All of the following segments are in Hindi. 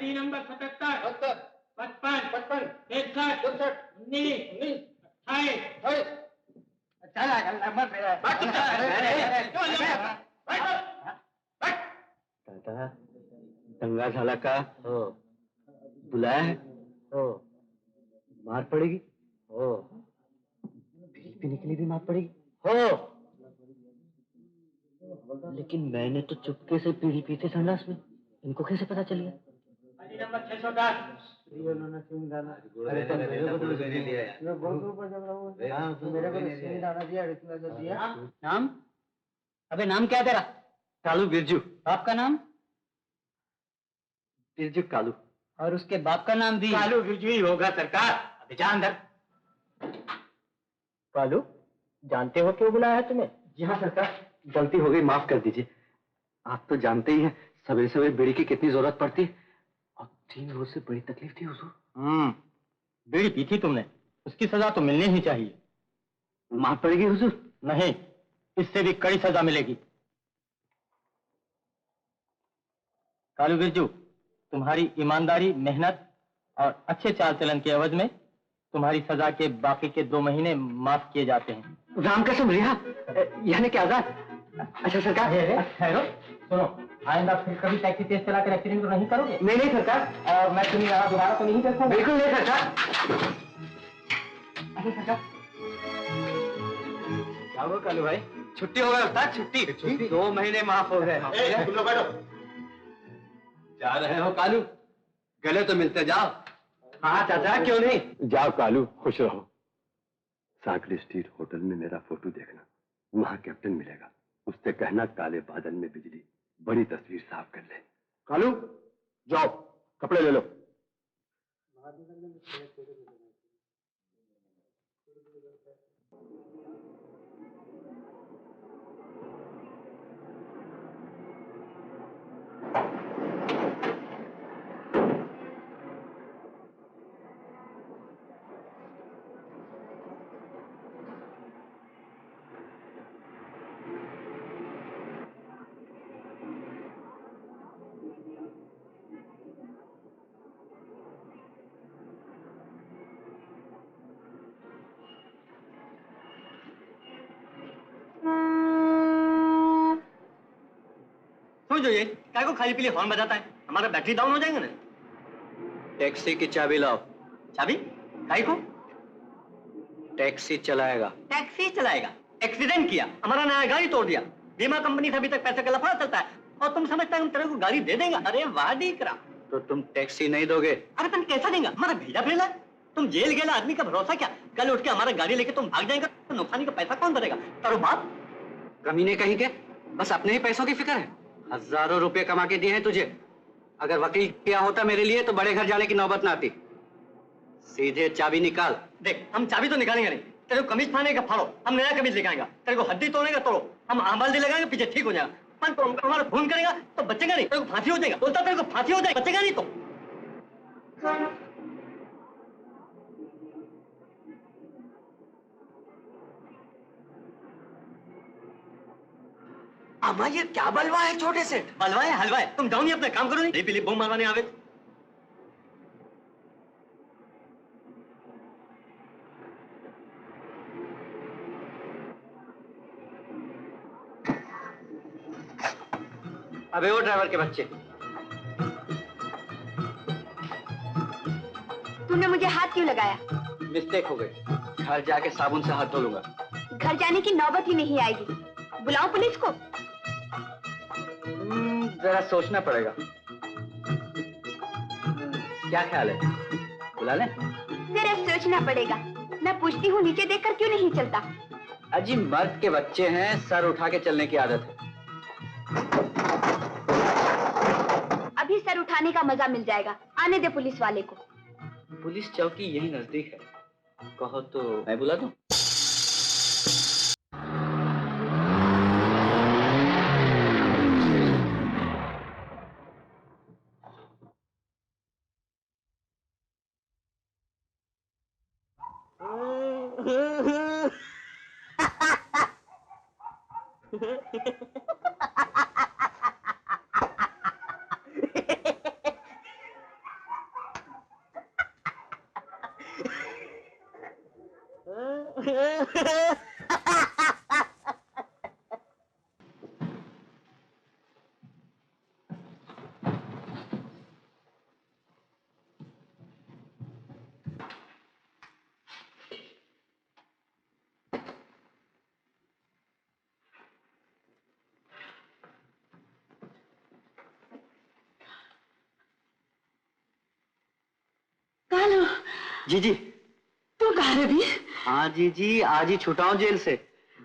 ID नंबर 77 55 55 63 63 19 28 चला नंबर मेरा दादा दंगा झाला का? हो. बुलाया है? हो. मार पड़ेगी? हो. बीड़ी पीने के लिए भी मार पड़ेगी? हो. लेकिन मैंने तो चुपके से बीड़ी पी थी संडास में, इनको कैसे पता चल गया? ID नंबर 610 नाम? अबे नाम क्या तेरा? कालू बिरजू. बाप का नाम? बिरजू कालू. और उसके बाप का नाम भी कालू बिरजू ही होगा सरकार। अभी जा अंदर। कालू, जानते हो क्यों बुलाया है तुम्हें? जी हाँ सरकार। गलती हो गई, माफ कर दीजिए. आप तो जानते ही हैं सवेरे सवेरे बीड़ी की कितनी जरूरत पड़ती है, और 3 रोज से बड़ी तकलीफ थी हुजूर. बीड़ी पी थी तुमने, उसकी सजा तो मिलनी ही चाहिए. माफ पड़ेगी हुजूर? नहीं, इससे भी कड़ी सजा मिलेगी. कालू बिरजू, तुम्हारी ईमानदारी, मेहनत और अच्छे चाल चलन के एवज में तुम्हारी सजा के बाकी के 2 महीने माफ किए जाते हैं. राम कसम रिहा, यानी क्या आजाद? अच्छा सरकार. ठहरो, सुनो, आइंदा फिर कभी टैक्सी तेज चलाकर एक्सीडेंट तो नहीं करोगे? नहीं नहीं सरकार. और मैं तुम्हें यहाँ दोबारा तो नहीं देखूंगा? बिल्कुल नहीं सरकार. अच्छा सरकार. क्या हुआ कालू भाई? छुट्टी हो गई उस्ताद, छुट्टी. 2 महीने माफ हो गए. तुम लोग बैठो। जा रहे हो कालू? गले तो मिलते जाओ. हाँ चाचा, क्यों नहीं? जाओ कालू, खुश रहो. साकरी स्ट्रीट होटल में मेरा फोटो देखना, वहां कैप्टन मिलेगा. उससे कहना काले बादल में बिजली, बड़ी तस्वीर साफ कर ले. कालू जाओ, कपड़े ले लो. जो ये काय को खाली पीली हॉर्न बजाता है? हमारा बैटरी डाउन हो जाएगा ना. टैक्सी की चाबी लाओ. चाबी? काय को? टैक्सी चलाएगा. टैक्सी चलाएगा? एक्सीडेंट किया, हमारा नया गाड़ी तोड़ दिया, बीमा कंपनी से अभी तक पैसे का लफड़ा चलता है, और तुम समझता है हम तेरे को गाड़ी दे देंगे? अरे वाह डीकरा. तो तुम टैक्सी नहीं दोगे? अरे तुम कैसा देंगे? हमारा भेजा भेजा. तुम जेल गेला आदमी का भरोसा क्या? कल उठ के हमारा गाड़ी लेके तुम भाग जाएगा तो नुकसानी का पैसा कौन भरेगा? करो बाप. कमीने कहीं के, बस अपने ही पैसों की फिक्र है. हजारों रुपए कमा के दिए हैं तुझे. अगर वकील किया होता मेरे लिए तो बड़े घर जाने की नौबत ना आती. सीधे चाबी निकाल. देख, हम चाबी तो निकालेंगे नहीं. तेरे को कमीज फाड़ने का फाड़ो, हम नया कमीज लेके आएंगे. तेरे को हड्डी तोड़ने का तोड़ो, हम आंबाल लगाएंगे, पीछे ठीक हो जाएगा. पर तो हमारा खून करेगा तो बचेगा नहीं. तेरे को फांसी हो जाएगा. बोलता तेरे को फांसी हो जाएगा, बचेगा नहीं तो. अम्मा ये क्या बलवा है छोटे से? बलवा है, हलवा है. तुम जाओ नहीं, अपना काम करो. नहीं पीली बम मारवाने आवे. अबे वो ड्राइवर के बच्चे, तूने मुझे हाथ क्यों लगाया? मिस्टेक हो गई. घर जाके साबुन से हाथ धो लूंगा. घर जाने की नौबत ही नहीं आएगी. बुलाओ पुलिस को? जरा सोचना पड़ेगा. क्या ख्याल है, बुला लें? जरा सोचना पड़ेगा. मैं पूछती हूँ, नीचे देखकर क्यों नहीं चलता? अजी मर्द के बच्चे हैं, सर उठा के चलने की आदत है. अभी सर उठाने का मजा मिल जाएगा. आने दे पुलिस वाले को. पुलिस चौकी यही नजदीक है, कहो तो मैं बुला दूं? जी तू कहाँ रे भी? हाँ जी आज ही छूटा हूँ जेल से।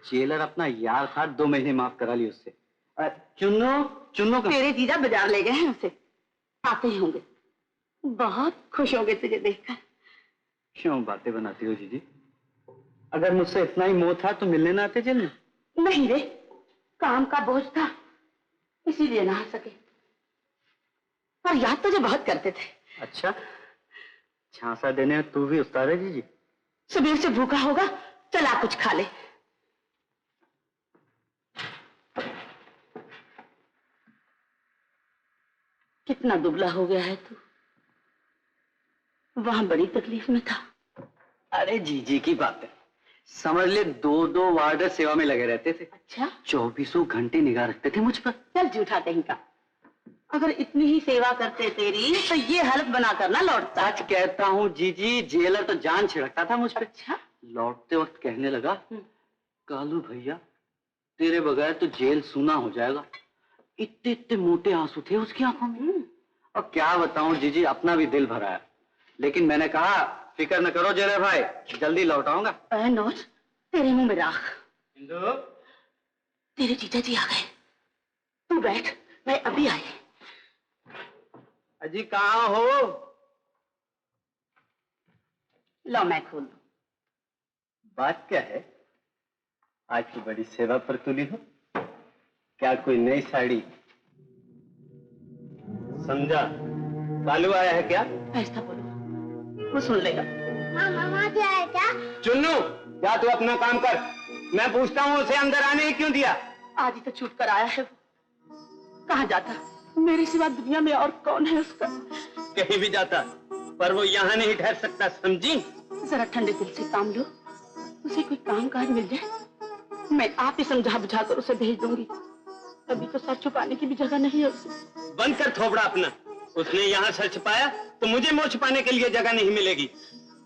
जेलर अपना यार था, 2 महीने माफ करा ली उससे। चुन्नो का तेरे जीजा बाजार ले गए हैं उसे, आते ही होंगे, बहुत खुश होंगे तुझे देखकर। क्यों बातें बनाती हो जीजी? अगर मुझसे इतना ही मोह था तो मिलने ना आते जेल में? नहीं रे, काम का बोझ था इसीलिए ना आ सके, पर याद तुझे बहुत करते थे। अच्छा, झांसा देने में तू भी उस्ताद है जीजी? सुबह से भूखा होगा, चला कुछ खा ले। कितना दुबला हो गया है तू, वहां बड़ी तकलीफ में था। अरे जीजी की बात है, समझ ले 2 वार्डर सेवा में लगे रहते थे। अच्छा, 24 घंटे निगाह रखते थे मुझ पर। चल झूठा कहीं का, अगर इतनी ही सेवा करते तेरी तो ये हालत बना कर ना लौटता। सच कहता हूँ जीजी, जेलर तो जान छिड़कता था मुझ पे। अच्छा, लौटते वक्त कहने लगा, कालू भैया तेरे बगैर तो जेल सूना हो जाएगा। इतने इतने मोटे आंसू थे उसकी आंखों में। और क्या बताऊं जीजी, अपना भी दिल भरा है, लेकिन मैंने कहा फिक्र न करो जेलर भाई, जल्दी लौट आऊंगा। नोट तेरे मुंह में राख। इंदु, तेरे जीजा जी आ गए, तू बैठ, मैं अभी आई। अजी कहाँ हो? लो मैं खोल दूं। बात क्या है? आज की बड़ी सेवा पर तुली हो क्या? कोई नई साड़ी? समझा, कालू आया है क्या? ऐसा बोलो, वो सुन लेगा। मामा क्या है क्या? चुन्नू, जा तू अपना काम कर। मैं पूछता हूँ उसे अंदर आने ही क्यों दिया? आज ही तो छूट कर आया है वो, कहाँ जाता? मेरे सिवा दुनिया में और कौन है उसका? कहीं भी जाता, पर वो यहाँ नहीं ठहर सकता, समझी? जरा ठंडे दिल से काम लो, उसे कोई काम काज मिल जाए, मैं आप ही समझा बुझा कर उसे भेज दूंगी। अभी तो सर छुपाने की भी जगह नहीं है उसे। बंद कर थोपड़ा अपना। उसने यहाँ सर छुपाया तो मुझे मुंह छुपाने के लिए जगह नहीं मिलेगी।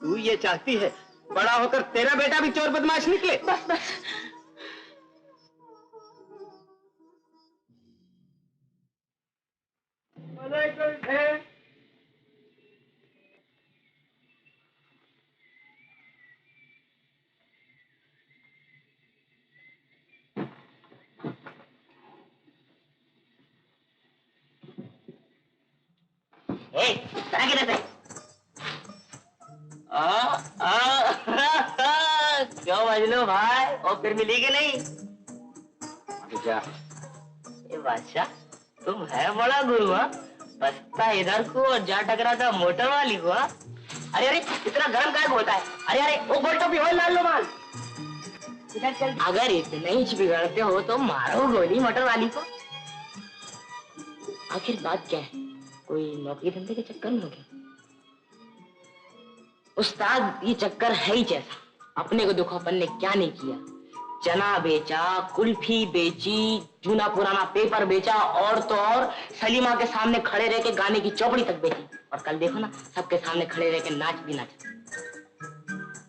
तू ये चाहती है बड़ा होकर तेरा बेटा भी चोर बदमाश निकले? बस बस, क्यों मजनू भाई, और फिर मिली कि नहीं? क्या? ये बादशाह, तुम है बड़ा गुरु। बसता इधर को और जा टकराता मोटर वाली को। अरे अरे, इतना गर्म काहे होता है? अरे अरे, वो गोल टोपी हो, लाल लो माल। इधर चल। अगर इतने ही बिगड़ते हो तो मारो गोली मोटर वाली को। आखिर बात क्या है? कोई नौकरी धंधे के चक्कर में हो गया? उस्ताद, ये चक्कर है ही जैसा। अपने को देखो, अपन ने क्या नहीं किया। चना बेचा, कुल्फी बेची, जूना पुराना पेपर बेचा, और तो और सलीमा के सामने खड़े रह के गाने की चौपड़ी तक बेची। और कल देखो ना, सबके सामने खड़े रह के नाच भी नाचा।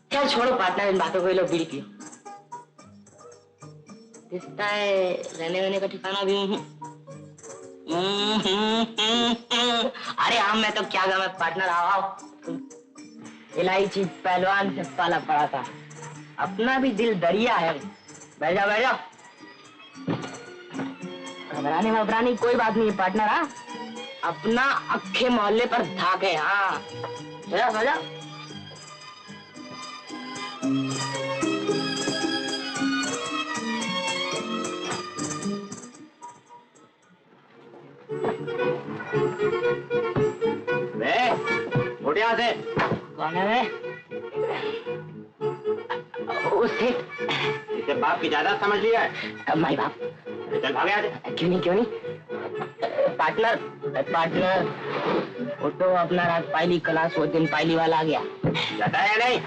क्या छोड़ो पार्टनर, इन बातों को, ये लोग बीड़ी पियो। दिखता है रहने वहने का ठिकाना भी। अरे हम मैं तो क्या मैं पार्टनर, आओ। इलायची पहलवान से पाला पड़ा था, अपना भी दिल दरिया है। बैठ जाओ बैठ जाओ, घबराने वबराने कोई बात नहीं है पार्टनर। हाँ, अपना अक्खे मोहल्ले पर धाक है। हाँ, बैठ जाओ बैठ जाओ। उठ यहाँ से। कौन है वे? उसे इसे बाप की ज्यादा समझ लिया है। माई बाप। चल भाग यहाँ से। क्यों नहीं पार्टनर, पार्टनर वो तो अपना रात पायली क्लास, वो दिन पायली वाला आ गया। जाता है या नहीं?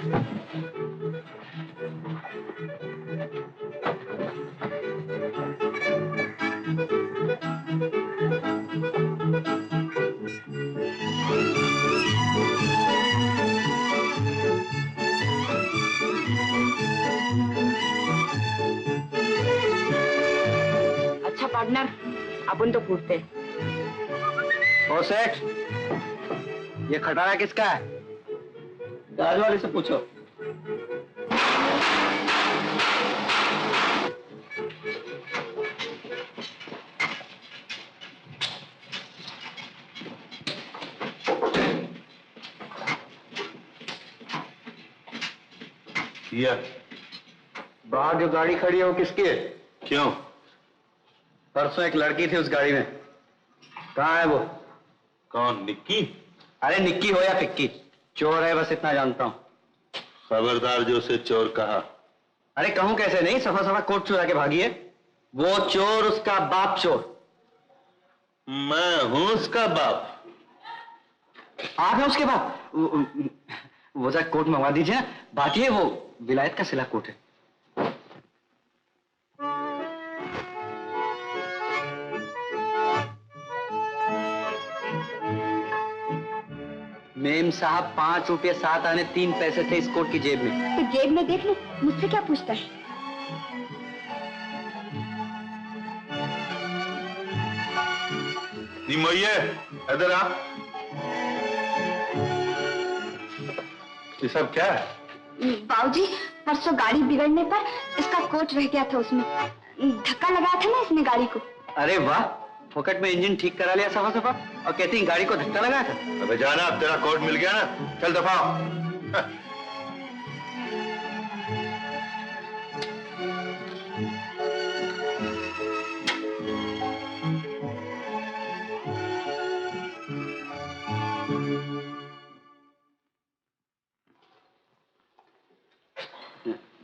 अच्छा पार्टनर, अपन तो पूछते। ओ सेठ, ये खटारा किसका है? गाड़ी वाले से पूछो। ये बाहर जो गाड़ी खड़ी है वो किसकी है? क्यों? परसों एक लड़की थी उस गाड़ी में, कहाँ है वो? कौन? निक्की? अरे निक्की हो या फिक्की, चोर है बस इतना जानता हूँ। खबरदार जो उसे चोर कहा। अरे कहूँ कैसे नहीं, सफा सफा कोट चुरा के भागी है। वो चोर, उसका बाप चोर। मैं हूं उसका बाप। आप है उसके बाप? वो जरा कोट मंगवा दीजिए ना, बात ये वो विलायत का सिला कोट है। मेम साहब 5 रुपये 7 आने 3 पैसे थे इस कोट की जेब में। तो जेब में देख लो, मुझसे क्या पूछता है? निमोये, इधर आ। ये सब क्या है? बाबूजी, परसों गाड़ी बिगड़ने पर इसका कोट रह गया था, उसमें धक्का लगाया था ना इसने गाड़ी को। अरे वाह, फोकट में इंजन ठीक करा लिया सफा सफा, और कहती हैं गाड़ी को धक्का लगाया था। अबे जाना, अब तेरा कोट मिल गया ना, चल दफा हो।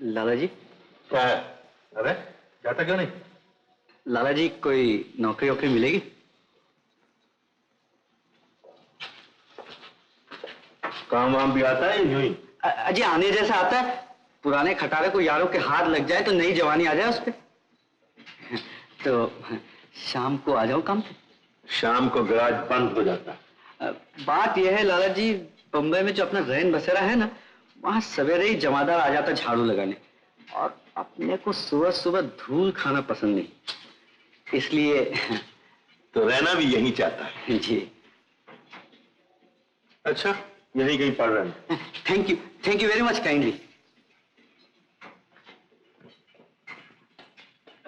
लाला जी। क्या है? अरे जाता क्यों नहीं? लाला जी, कोई नौकरी वोकरी मिलेगी? काम वाम भी आता है यूं ही? अजी आने जैसा आता है, पुराने खटारे को यारों के हाथ लग जाए तो नई जवानी आ जाए उस पे। तो शाम को आ जाओ काम पे। शाम को गैराज बंद हो जाता है। बात यह है लाला जी, बम्बई में जो अपना रैन बसेरा है ना, वहां सवेरे ही जमादार आ जाता झाड़ू लगाने, और अपने को सुबह सुबह धूल खाना पसंद नहीं, इसलिए। तो रहना भी यहीं चाहता है? जी। अच्छा, यहीं कहीं पढ़ रहे हैं? Thank you very much kindly.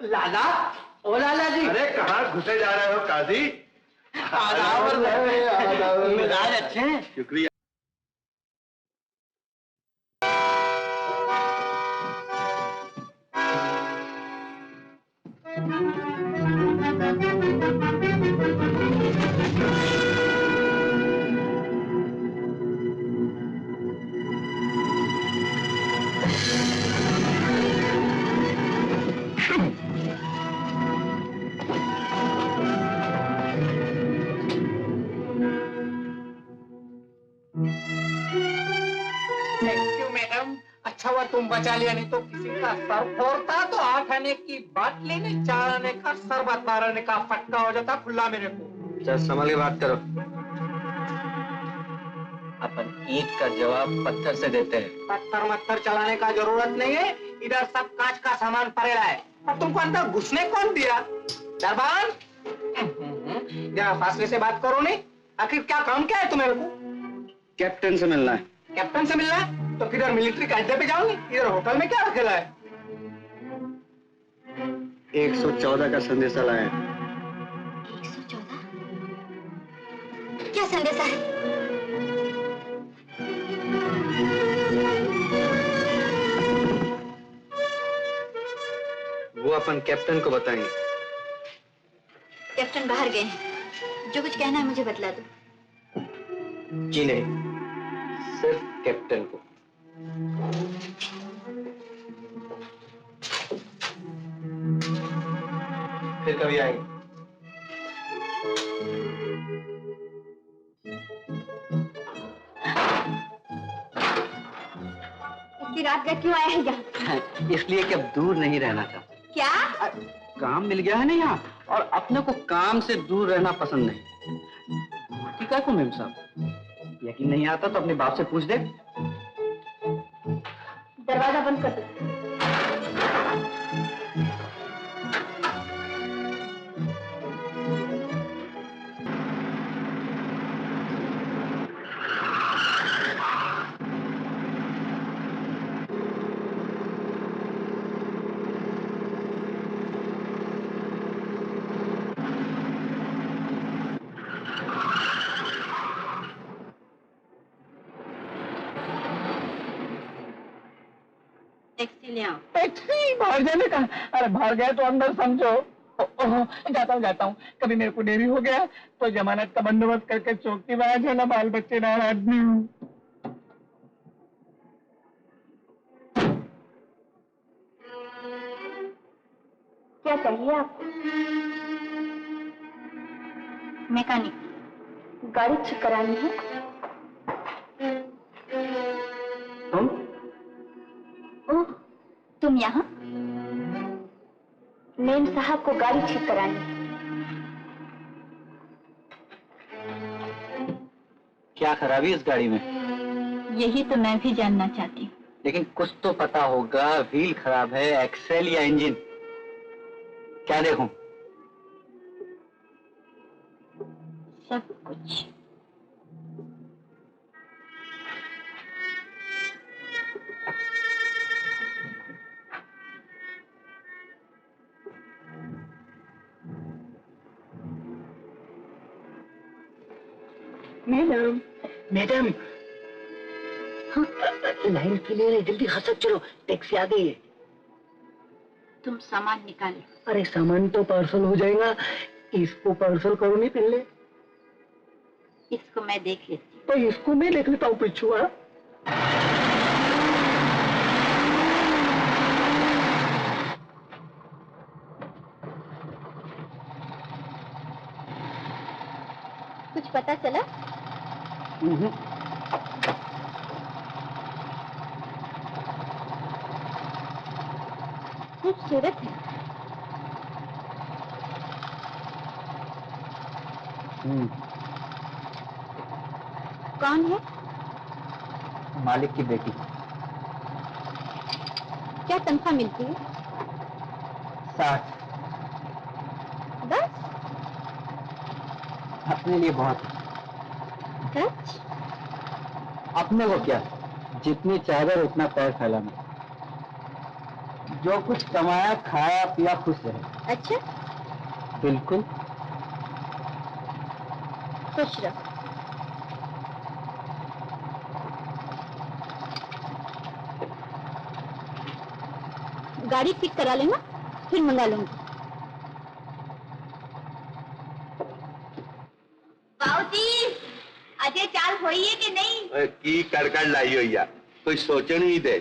Lala, ओ लाला जी। अरे कहाँ घुसे जा रहे हो काजी? मिजाज अच्छे हैं। शुक्रिया। थैंक यू मैडम, अच्छा हुआ तुम बचा लिया, नहीं तो किसी का सर फोड़ता तो 8 आने की बात लेने, 4 आने का सर 12 आने का फटका हो जाता खुला मेरे को। चल संभल के बात करो। अपन ईंट का जवाब पत्थर से देते हैं। पत्थर मत्थर चलाने का जरूरत नहीं है, इधर सब कांच का सामान पड़ेला है, और तुमको अंदर घुसने कौन दिया? दरबान, जरा फासले से बात करो नहीं, आखिर क्या काम क्या है तुम्हें? कैप्टन से मिलना है। कैप्टन से मिलना है तो किधर मिलिट्री के अड्डे पे जाओगे? इधर होटल में क्या रखेला है? 114 का संदेशा लाया। 114? क्या संदेशा है? वो अपन कैप्टन को बताएंगे। कैप्टन बाहर गए हैं, जो कुछ कहना है मुझे बतला दो। जी नहीं, सिर्फ कैप्टन को। फिर कभी आएंगे। इतनी रात गए क्यों आया है यहाँ? इसलिए कि अब दूर नहीं रहना था। क्या? काम मिल गया है ना यहाँ, और अपने को काम से दूर रहना पसंद नहीं। दूर का को मेम साहब, यकीन नहीं आता तो अपने बाप से पूछ दे। दरवाजा बंद कर दो। टैक्सी ले आओ। टैक्सी बाहर जाने का? अरे बाहर गए तो अंदर समझो। जाता हूँ। कभी मेरे को देरी हो गया तो जमानत का बंदोबस्त करके चौकी में आ जाना, बाल बच्चे नार आदमी हूँ। क्या चाहिए आपको? मैकेनिक, गाड़ी ठीक करानी है। तुम? ओह, तुम यहाँ? मेम साहब को गाड़ी ठीक करानी है। क्या खराबी है इस गाड़ी में? यही तो मैं भी जानना चाहती हूँ। लेकिन कुछ तो पता होगा, व्हील खराब है, एक्सेल या इंजन? क्या देखूं? सब कुछ। मैडम, मैडम, हाँ? लाइन क्लियर है, जल्दी खसक चलो, टैक्सी आ गई है। तुम सामान निकालो। अरे सामान तो पार्सल हो जाएगा, इसको पार्सल करो नहीं पहले। इसको मैं देख लेती हूँ। तो इसको मैं देख लेता हूँ पिछुआ। कुछ पता चला? खूबसूरत है। कौन है? मालिक की बेटी। क्या तनख्वाह मिलती है? 60। बस? अपने लिए बहुत है। सच? अपने को क्या, जितनी चादर उतना पैर फैलाना। जो कुछ कमाया खाया पिया खुश रहे। अच्छा, बिल्कुल। खुश रहो। गाड़ी ठीक करा लेना, फिर मंगा लूंगी। बाबूजी, अजय चाल होई है कि नहीं? की कड़कड़ लाई हुई है, कोई सोचन ही दे।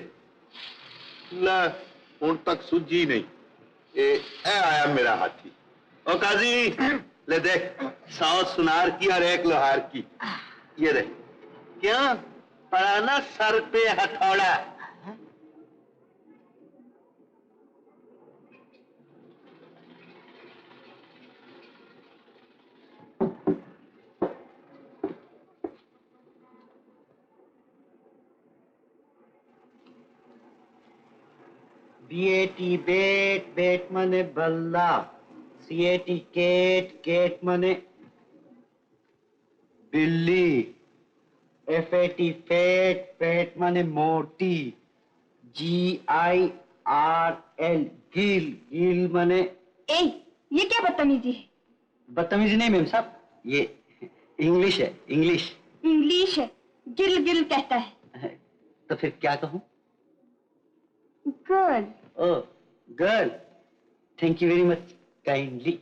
ला हुण तक सूझी नहीं। ए आया मेरा हाथी। ओ काजी, ले देख, 100 सुनार की और 1 लोहार की। ये देख, क्या पड़ा ना सर पे हथौड़ा। बीएटी बेट, बेट मने बल्ला। सीएटी केट, केट मने बिल्ली। एफएटी फेट, फेट मने मोटी। GIRL गिल, गिल मने। ए, ये क्या बदतमीजी है? बदतमीजी नहीं मेम साहब, ये इंग्लिश है, इंग्लिश। इंग्लिश है, गिल गिल कहता है। तो फिर क्या कहूँ? Girl. Oh, girl. Thank you very much kindly.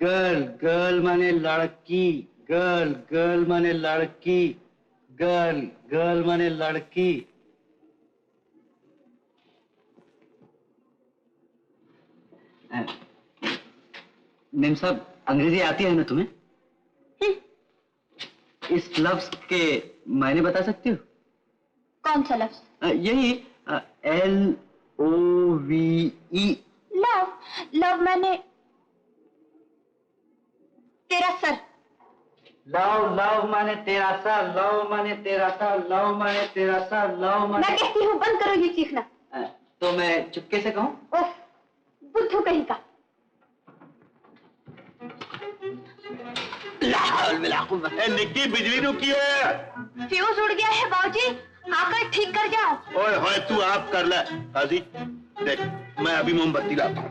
Girl, girl माने लड़की। गर्ल, गर्ल माने लड़की। गर्ल, गर्ल माने लड़की। मेम साहब, अंग्रेजी आती है ना तुम्हें? इस लफ्ज के मायने बता सकती हो? कौन सा लफ्ज? यही LOVE। लव। लव मैंने तेरा सर। लव, लव माने तेरा सर, लव माने तेरा सर, लव माने तेरा सर, लव मैं माने। कहती हूँ बंद करो ये चीखना। तो मैं चुपके से कहूँ? ओह, बुद्धू कहीं का। निक्की बिजली नु की है। फ्यूज उड़ गया है बाबूजी, आकर ठीक कर जाओ। ओए होए, तू आप कर ले। काजी, देख, मैं अभी मोमबत्ती लाता हूँ।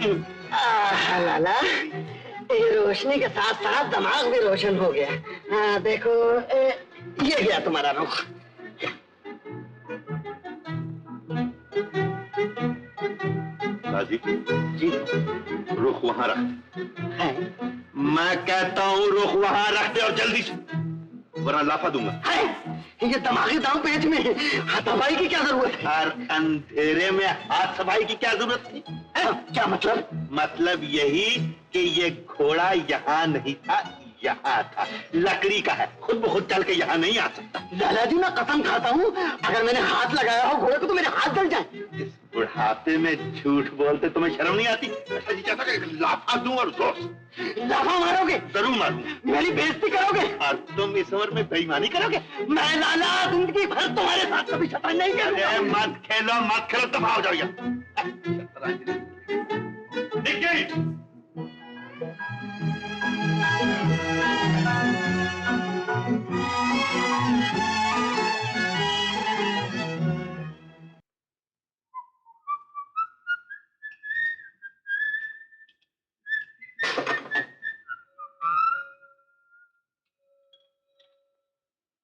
लाला, ये रोशनी के साथ साथ दिमाग भी रोशन हो गया। हाँ देखो, ये गया तुम्हारा रुख। राजी जी रुख वहां रख। मैं कहता हूँ रुख वहां रख दे और जल्दी से, वरना लाफा दूंगा। ये दिमागी दांव पेच में हाथापाई की क्या जरूरत है? और अंधेरे में हाथ सफाई की क्या जरूरत थी? क्या मतलब? मतलब यही कि ये घोड़ा यहाँ नहीं था, यहाँ था, लकड़ी का है, खुद ब खुद चल के यहाँ नहीं आ सकता। लाला जी, मैं कसम खाता हूँ, अगर मैंने हाथ लगाया हो घोड़े को तो मेरे हाथ जल जाए। इस बुढ़ापे में झूठ बोलते तुम्हें शर्म नहीं आती? ऐसा जी चाहता कि लाफा दूं और जोर से। लाफा मारोगे? जरूर मारूंगा। मेरी बेइज्जती करोगे? और तुम इस उम्र में बेईमानी करोगे? मैं लाला जिंदगी भर तुम्हारे साथ कभी शतरंज नहीं करूंगा। अरे मत खेलो, दफा हो जाओ यहाँ। दिख गई?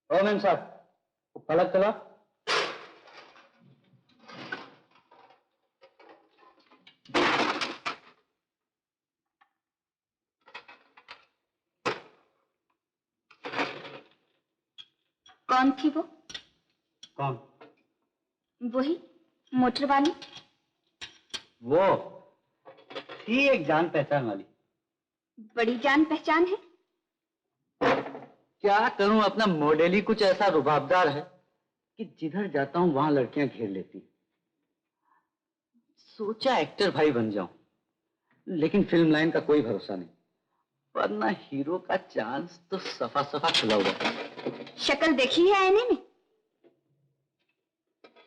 ओ मैम साहब, पलक चला। कौन थी वो? कौन? वही मोटर वाली। वो थी एक जान पहचान वाली। बड़ी जान पहचान है। क्या करूं, अपना मॉडल ही कुछ ऐसा रुबाबदार है कि जिधर जाता हूं वहां लड़कियां घेर लेती। सोचा एक्टर भाई बन जाऊं, लेकिन फिल्म लाइन का कोई भरोसा नहीं, वरना हीरो का चांस तो सफा सफा खुला हुआ है। शक्ल देखी है आईने में?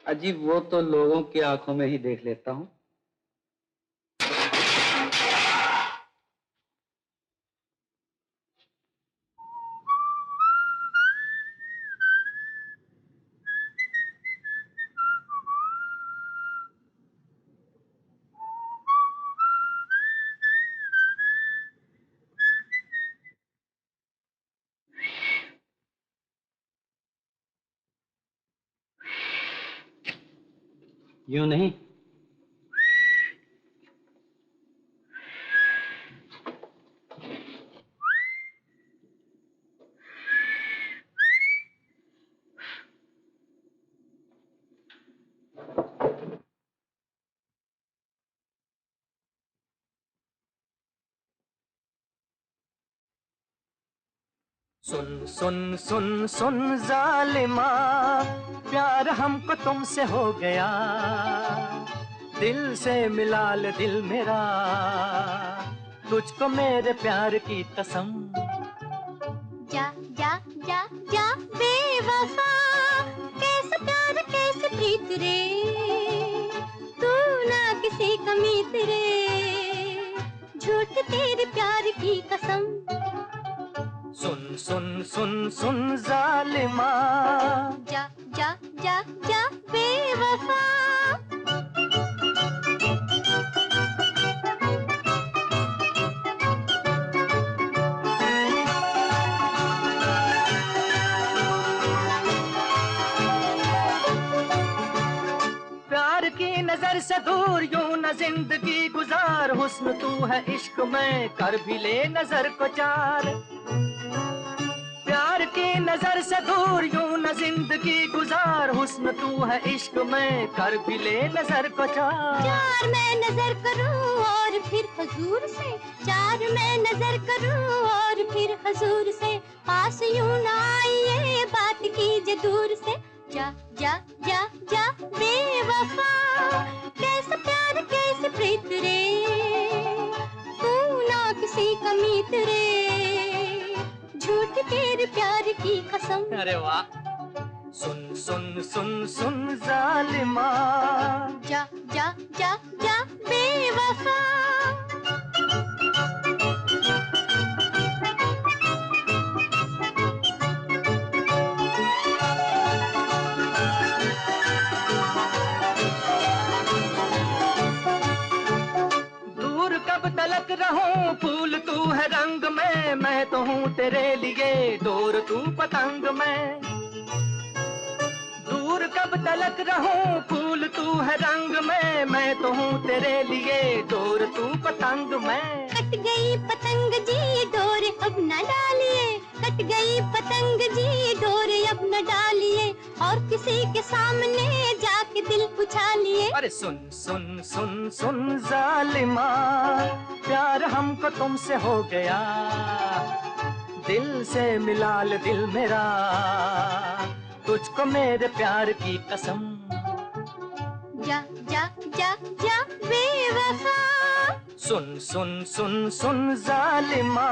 अजीब, वो तो लोगों की आंखों में ही देख लेता हूं। यूं नहीं, सुन सुन सुन सुन जालिमा, प्यार हमको तुमसे हो गया, दिल से मिला ले दिल मेरा, तुझको मेरे प्यार की कसम। जा जा जा जा बेवफा, कैसे प्यार कैसे प्रीत रे, तू ना किसी का मीत रे, झूठ तेरे प्यार की कसम। सुन सुन सुन सुन जालिमा, जा जा जा जा बेवफा। प्यार की नजर से दूर यूं न जिंदगी गुजार, हुस्न तू है इश्क में कर भी ले नजर को चार। प्यार की नजर से दूर यूं न जिंदगी गुजार, हुस्न तू है इश्क में कर भी ले नजर को चार। चार मैं नजर करूं और फिर हुजूर से, चार मैं नजर करूं और फिर हुजूर से, पास यूं ना आइए बात कीजिए दूर से। जा जा जा जा बेवफा, कैसे प्यार कैसे प्रीत रे, तू ना किसी का मीत रे, झूठ तेरे प्यार की कसम। अरे वाह। सुन सुन सुन सुन जालिमा, जा जा जा जा बेवफा। दूर कब तलक रहूं फूल तू है रंग में, मैं तो हूँ तेरे लिए डोर तू पतंग में। दूर कब तलक रहूं फूल तू है रंग में, मैं तो हूँ तेरे लिए डोर तू पतंग में। कट गई पतंग जी डोर अब न डालिए, कट गई पतंग जी डोर अब न डालिए, और किसी के सामने जाके दिल उछालिए। अरे सुन सुन सुन सुन जालिमा, प्यार हमको तुमसे हो गया, दिल से मिला ले दिल मेरा, तुझको मेरे प्यार की कसम। जा जा जा जा बेवफा, सुन सुन सुन सुन जालिमा।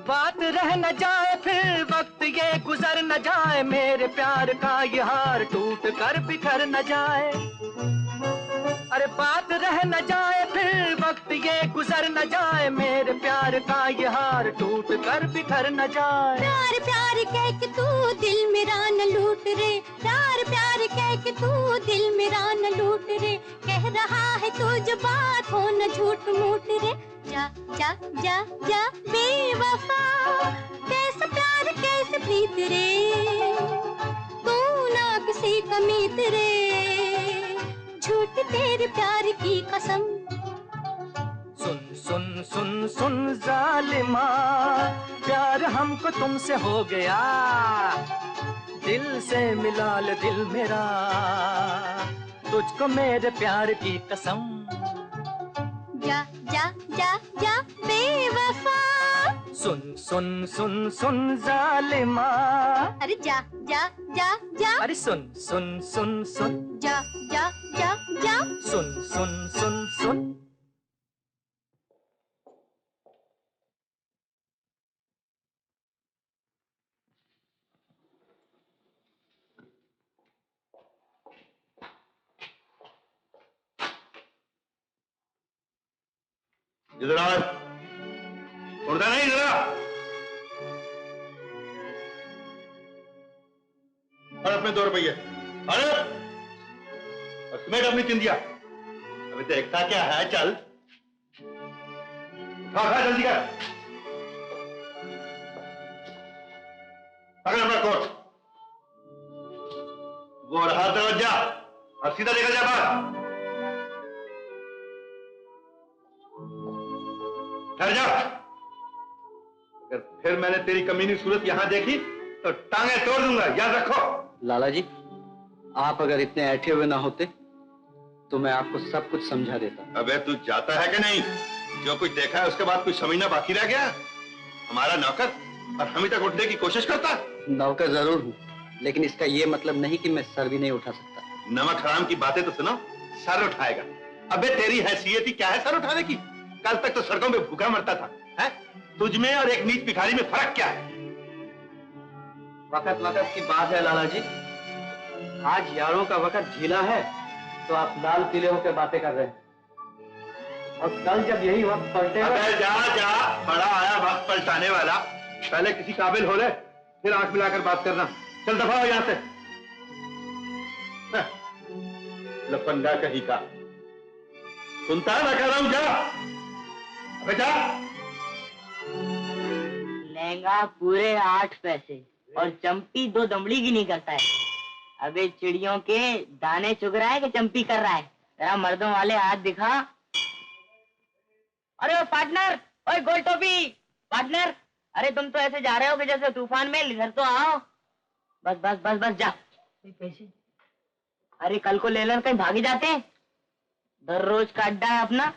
बात रह न जाए फिर वक्त ये गुजर न जाए, मेरे प्यार का ये हार टूट कर बिखर न जाए। अरे बात रह न जाए फिर वक्त ये गुजर न जाए, मेरे प्यार का ये हार टूट कर बिखर न जाए। प्यार प्यार कह के तू दिल मेरा न लूट रे, प्यार प्यार कह के तू दिल मेरा न लूट रे, कह रहा है तू जो बात हो न झूठ मूठ रे। जा जा जा जा बेवफा, कैसा प्यार कैसे प्रीत रे, तू ना किसी का मीत रे, झूठ तेरे प्यार की कसम। सुन सुन सुन सुन जालिमा, प्यार हमको तुमसे हो गया, दिल से मिला ले दिल मेरा, तुझको मेरे प्यार की कसम। जा जा जा जा बेवफा, सुन सुन सुन सुन जालिमा। अरे जा जा जा जा, अरे सुन सुन सुन सुन, जा जा जा जा, सुन सुन सुन सुन। इधर आ, उड़ता नहीं इधर आ। और अपने 2 रुपये, अरे समेट अपनी चिंदिया। अभी देखता क्या है, चल खा जल्दी कर, पकड़ अपना कोट, वो रहा दरवाजा और सीधा निकल जा बाहर। ठहर जा, अगर फिर मैंने तेरी कमीनी सूरत यहां देखी तो टांगे तोड़ दूंगा, याद रखो। लाला जी, आप अगर इतने ऐठे हुए ना होते तो मैं आपको सब कुछ समझा देता। अबे तू जाता है कि नहीं? जो कुछ देखा है उसके बाद कुछ समझना बाकी रह गया? हमारा नौकर और हम ही तक उठने की कोशिश करता। नौकर जरूर हूँ, लेकिन इसका ये मतलब नहीं कि मैं सर भी नहीं उठा सकता। नमक हराम की बातें तो सुनो, सर उठाएगा। अबे तेरी हैसियत ही क्या है सर उठाने की? कल तक तो सड़कों में भूखा मरता था, है? तुझ में और एक नीच भिखारी में फर्क क्या है? वक्त वक्त की बात है लाला जी, आज यारों का वक्त झीला है तो आप लाल पीले होकर बातें कर रहे हैं, और कल जब यही वक्त पलटेगा। अबे जा जा, बड़ा आया वक्त पलटाने वाला। पहले किसी काबिल हो ले, फिर आंख मिलाकर बात करना। चल दफा हो यहां से। लफंगा कहीं का सुनता है, मैं कह रहा हूं जा। अबे जा। लहंगा पूरे 8 पैसे और चंपी 2 दमड़ी की नहीं करता है। अबे चिड़ियों के दाने चुग रहा है कि चंपी कर रहा है? जरा मर्दों वाले हाथ दिखा। अरे पार्टनर, ओए गोल टोपी पार्टनर, अरे तुम तो ऐसे जा रहे हो कि जैसे तूफान में, इधर तो आओ। बस बस बस बस जा। पैसे अरे कल को ले लेना, कहीं भागी जाते हैं। दररोज का अड्डा है अपना।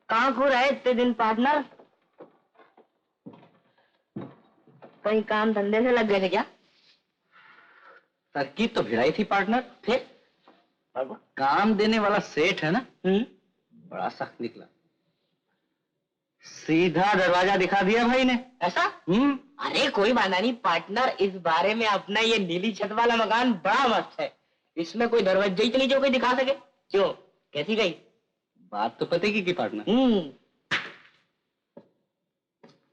कहाँ खो रहा है इतने दिन पार्टनर? कहीं काम धंधे से लग गए थे क्या? तरकीब तो भिड़ाई थी पार्टनर, फिर काम देने वाला सेठ है ना, बड़ा सख्त निकला। सीधा दरवाजा दिखा दिया भाई ने। ऐसा? अरे कोई बात नहीं पार्टनर, इस बारे में अपना ये नीली छत वाला मकान बड़ा मस्त है, इसमें कोई दरवाजा ही तो नहीं जो कोई दिखा सके। क्यों, कैसी गई बात? तो पते की पार्टनर।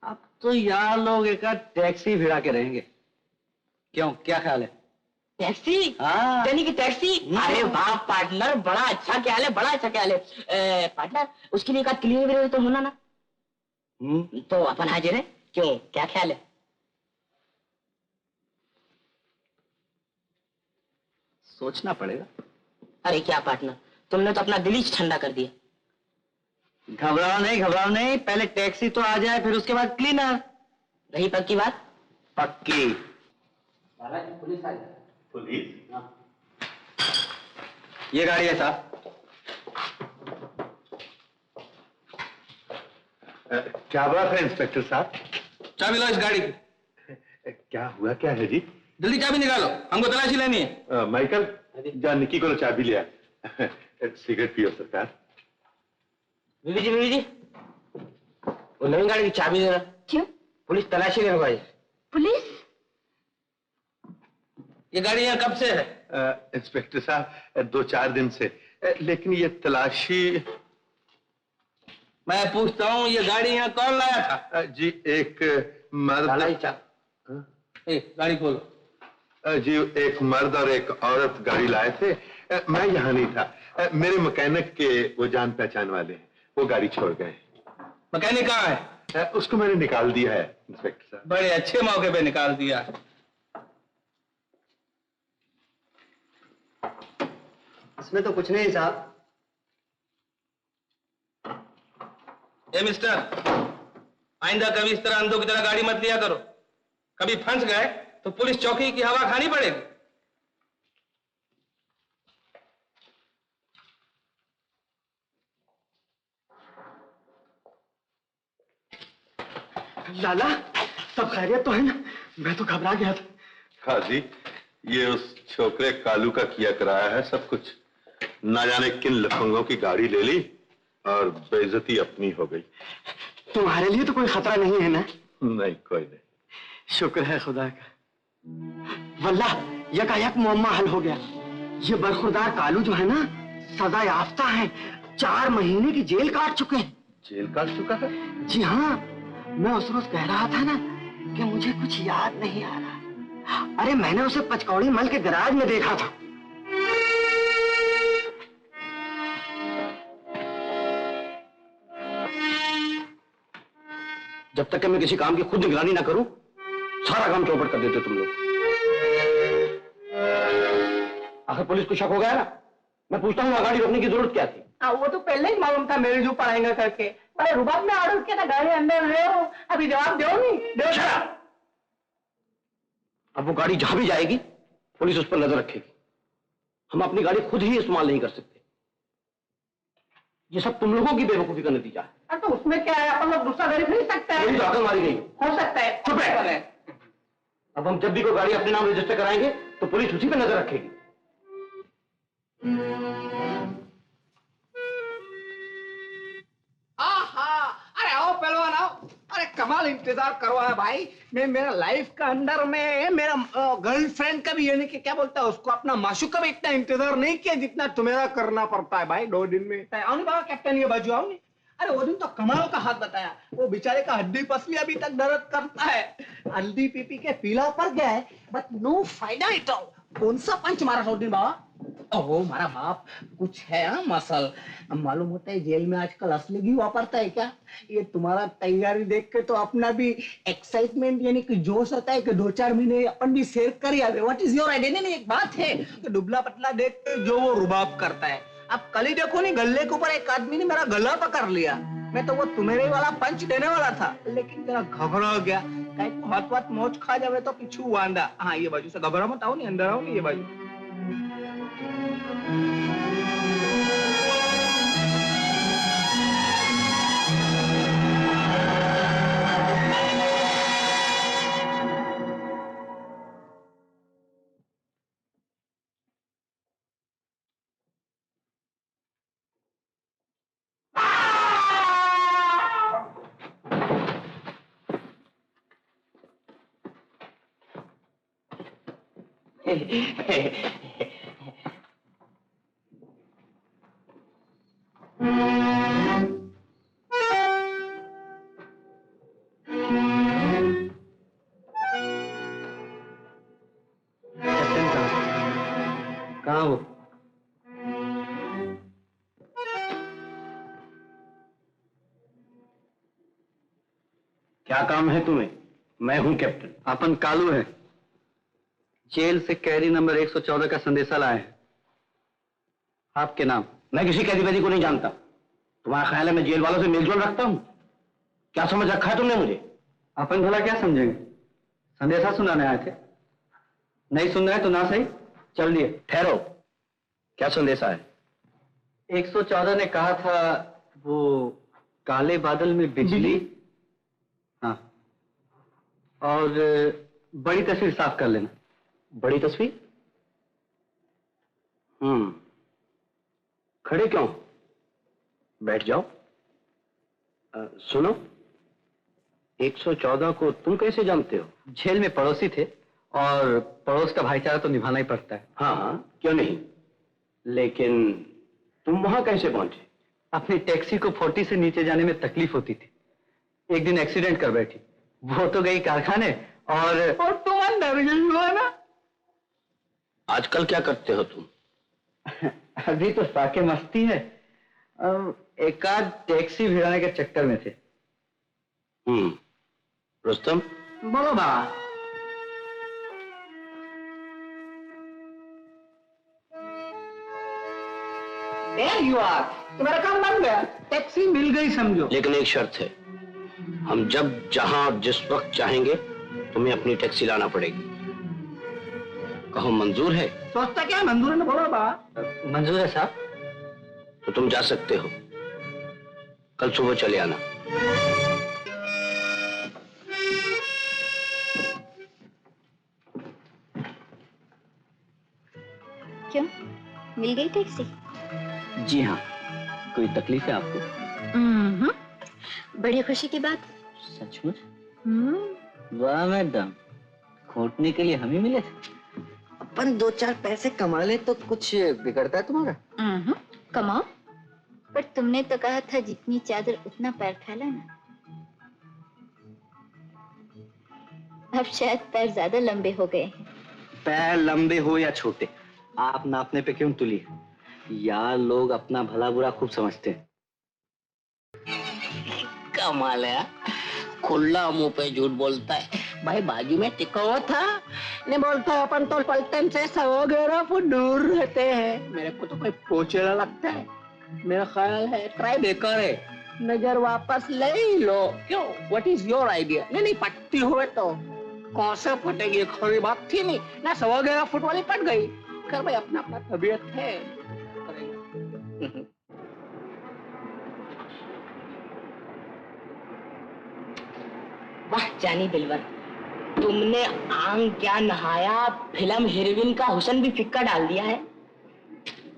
अब तो यार लोग एक टैक्सी भिड़ा के रहेंगे। क्यों, क्या ख्याल है? टैक्सी? हाँ। यानी कि टैक्सी? अरे वाह पार्टनर, बड़ा अच्छा ख्याल है, बड़ा अच्छा ख्याल है। पार्टनर, उसके लिए एक क्लियर तो होना ना। तो अपन हाजिर है। क्यों, क्या ख्याल है? सोचना पड़ेगा। अरे क्या पार्टनर, तुमने तो अपना दिल ही ठंडा कर दिया। घबराओ नहीं, पहले टैक्सी तो आ जाए, फिर उसके बाद क्लीनर। रही पक्की बात? पक्की। पुलिस? ये गाड़ी है साहब। क्या बात है इंस्पेक्टर साहब? चाबी लो इस गाड़ी की। क्या हुआ, क्या है जी? जल्दी चाबी निकालो, हमको तलाशी लेनी है। माइकल, जा निक्की को चाबी लिया। सिगरेट पियो सरकार। बीबी जी, वो नई गाड़ी की चाबी दे रहा। क्यों? पुलिस तलाशी ले भाई। पुलिस? ये गाड़ी यहाँ कब से है? इंस्पेक्टर साहब 2-4 दिन से, लेकिन ये तलाशी। मैं पूछता हूँ, ये गाड़ी यहाँ कौन लाया था? जी एक मर्द। गाड़ी खोलो। जी एक मर्द और एक औरत गाड़ी लाए थे। मैं यहाँ नहीं था। मेरे मैकेनिक के वो जान पहचान वाले हैं, वो गाड़ी छोड़ गए। मैकेनिक कहाँ है? उसको मैंने निकाल दिया है इंस्पेक्टर साहब। बड़े अच्छे मौके पे निकाल दिया। इसमें तो कुछ नहीं साहब। ए मिस्टर, आइंदा कभी इस तरह अंधों की तरह गाड़ी मत लिया करो। कभी फंस गए तो पुलिस चौकी की हवा खानी पड़ेगी। लाला, सब खैरियत तो है ना? मैं तो घबरा गया था। हाँ जी, ये उस छोकरे कालू का किया कराया है सब कुछ। ना जाने किन लफंगों की गाड़ी ले ली और बेइज्जती अपनी हो गई। तुम्हारे लिए तो कोई खतरा नहीं है ना? नहीं, कोई नहीं। शुक्र है खुदा का। वल्ला यकायक मुअम्मा हल हो गया। ये बरखुरदार कालू जो है ना, सजा याफ्ता है। 4 महीने की जेल काट चुके हैं। जेल काट चुका है? जी हाँ, मैं उस रोज कह रहा था ना कि मुझे कुछ याद नहीं आ रहा। अरे मैंने उसे पचकौड़ी मल के गैराज में देखा था। जब तक कि मैं किसी काम की खुद निगरानी ना करूं, सारा काम चौपट कर देते तुम लोग। आखिर पुलिस को शक हो गया ना। मैं पूछता हूँ, गाड़ी रोकने की जरूरत क्या थी? वो तो पहले ही मालूम था मेरे जो पढ़ाएंगे करके। बड़े रुबाब में ऑर्डर किया था, गाड़ी अंदर ले आओ। अभी जवाब दो नहीं दो। अब वो गाड़ी जहां भी जाएगी, पुलिस उस पर नजर रखेगी। हम अपनी गाड़ी खुद ही इस्तेमाल नहीं कर सकते। ये सब तुम लोगों की बेवकूफी का नतीजा है। तो उसमें क्या है, अपन लोग दूसरा गाड़ी खरीद सकते हैं। तो आकर मारी गई हो सकता है। चुप है। अब हम जब भी कोई गाड़ी अपने नाम रजिस्टर कराएंगे तो पुलिस उसी पे नजर रखेगी। अरे आओ पहलवान आओ। अरे कमाल इंतजार करवा है भाई। मैं मेरा लाइफ का अंदर में मेरा गर्लफ्रेंड का भी, यानी कि क्या बोलता है उसको, अपना माशूक का भी इतना इंतजार नहीं किया जितना तुम्हें करना पड़ता है भाई 2 दिन में। आओ नहीं बाबा कैप्टन, ये बाजू आओ नहीं। अरे वो दिन तो कमाल का हाथ बताया। वो बेचारे का हड्डी पसली अभी तक दर्द करता है। हल्दी पी के पीला पड़ गया है, बट नो फायदा इट ऑल। कौन सा पंच मारा था दिन बाबा? ओहो मारा बाप, कुछ है मसल। मालूम होता है जेल में आजकल असली घी वापरता है क्या? ये तुम्हारा तैयारी देख के तो अपना भी एक्साइटमेंट यानी कि जोश होता है कि 2-4 महीने अपन भी शेयर कर या। What is your idea? नहीं, एक बात है कि दुबला पतला देख के जो वो रुबाब करता है। अब कल ही देखो नहीं, गले के ऊपर एक आदमी ने मेरा गला पकड़ लिया। मैं तो वो तुम्हें वाला पंच देने वाला था, लेकिन जरा घबरा गया। कहीं हाथ मोच खा जावे तो पीछू वांदा। हाँ ये बाजू से घबरा मत, आओ नहीं अंदर आओ नहीं, ये बाजू। क्या काम है तुम्हें? मैं हूं कैप्टन। अपन कालू है। जेल से कैदी नंबर 114 का संदेशा लाए हैं। आपके नाम? मैं किसी कैदी वैदी को नहीं जानता। तुम्हारा ख्याल है मैं जेल वालों से मेलजोल रखता हूं? क्या समझ रखा है तुमने मुझे? अपन भला क्या समझेंगे? संदेशा सुनाने आए थे। नहीं सुन रहे तो ना सही, चल दिए। ठहरो, क्या संदेशा है? 114 ने कहा था वो काले बादल में बिजली। हाँ, और बड़ी तस्वीर साफ कर लेना। बड़ी तस्वीर? खड़े क्यों? बैठ जाओ। सुनो, 114 को तुम कैसे जानते हो? जेल में पड़ोसी थे और पड़ोस का भाईचारा तो निभाना ही पड़ता है। हाँ हाँ, क्यों नहीं, लेकिन तुम वहां कैसे पहुंचे? अपनी टैक्सी को 40 से नीचे जाने में तकलीफ होती थी। एक दिन एक्सीडेंट कर बैठी। वो तो गई कारखाने और तुम अंदर गई हुआ ना। आजकल क्या करते हो तुम? अभी तो साके मस्ती है। एक आध टैक्सी भिड़ाने के चक्कर में थे। रुस्तम, बोलो बाबा। There you are. तुम्हारा काम बन गया, टैक्सी मिल गई समझो। लेकिन एक शर्त है, हम जब जहां और जिस वक्त चाहेंगे तुम्हें अपनी टैक्सी लाना पड़ेगी। कहो मंजूर है? सोचता क्या मंजूर है ना, बोलो बाबा। मंजूर है साहब। तो तुम जा सकते हो, कल सुबह चले आना। क्यों, मिल गई टैक्सी? जी हाँ। कोई तकलीफ है आपको? बड़ी खुशी की बात। सचमुच? वाह मैडम, खोटने के लिए हम ही मिले थे। अपन 2-4 पैसे कमा ले तो कुछ बिगड़ता है तुम्हारा? कमाओ, पर तुमने तो कहा था जितनी चादर उतना पैर फैलाना। अब शायद पैर ज्यादा लंबे हो गए हैं। पैर लंबे हो या छोटे, आप नापने पे क्यों तुली? यार, लोग अपना भला बुरा खूब समझते हैं। कमाल है, खुला मुंह पे झूठ बोलता है। भाई बाजू में टिका हुआ था, ने बोलता है अपन तो पलटन से 100 फुट दूर रहते हैं। मेरे को तो कोई पोचेला लगता है। मेरा ख्याल है ट्राई बेकार है, नजर वापस ले लो। क्यों, व्हाट इज योर आइडिया? नहीं पटती हुए तो कौन से फटेगी, खरी बात थी नहीं ना। 100 फुट वाली पट गई। कर भाई, अपना अपना तबीयत है। वाह जानी दिलवर, तुमने आंग क्या नहाया, फिल्म हीरोइन का हुस्न भी फिक्का डाल दिया है।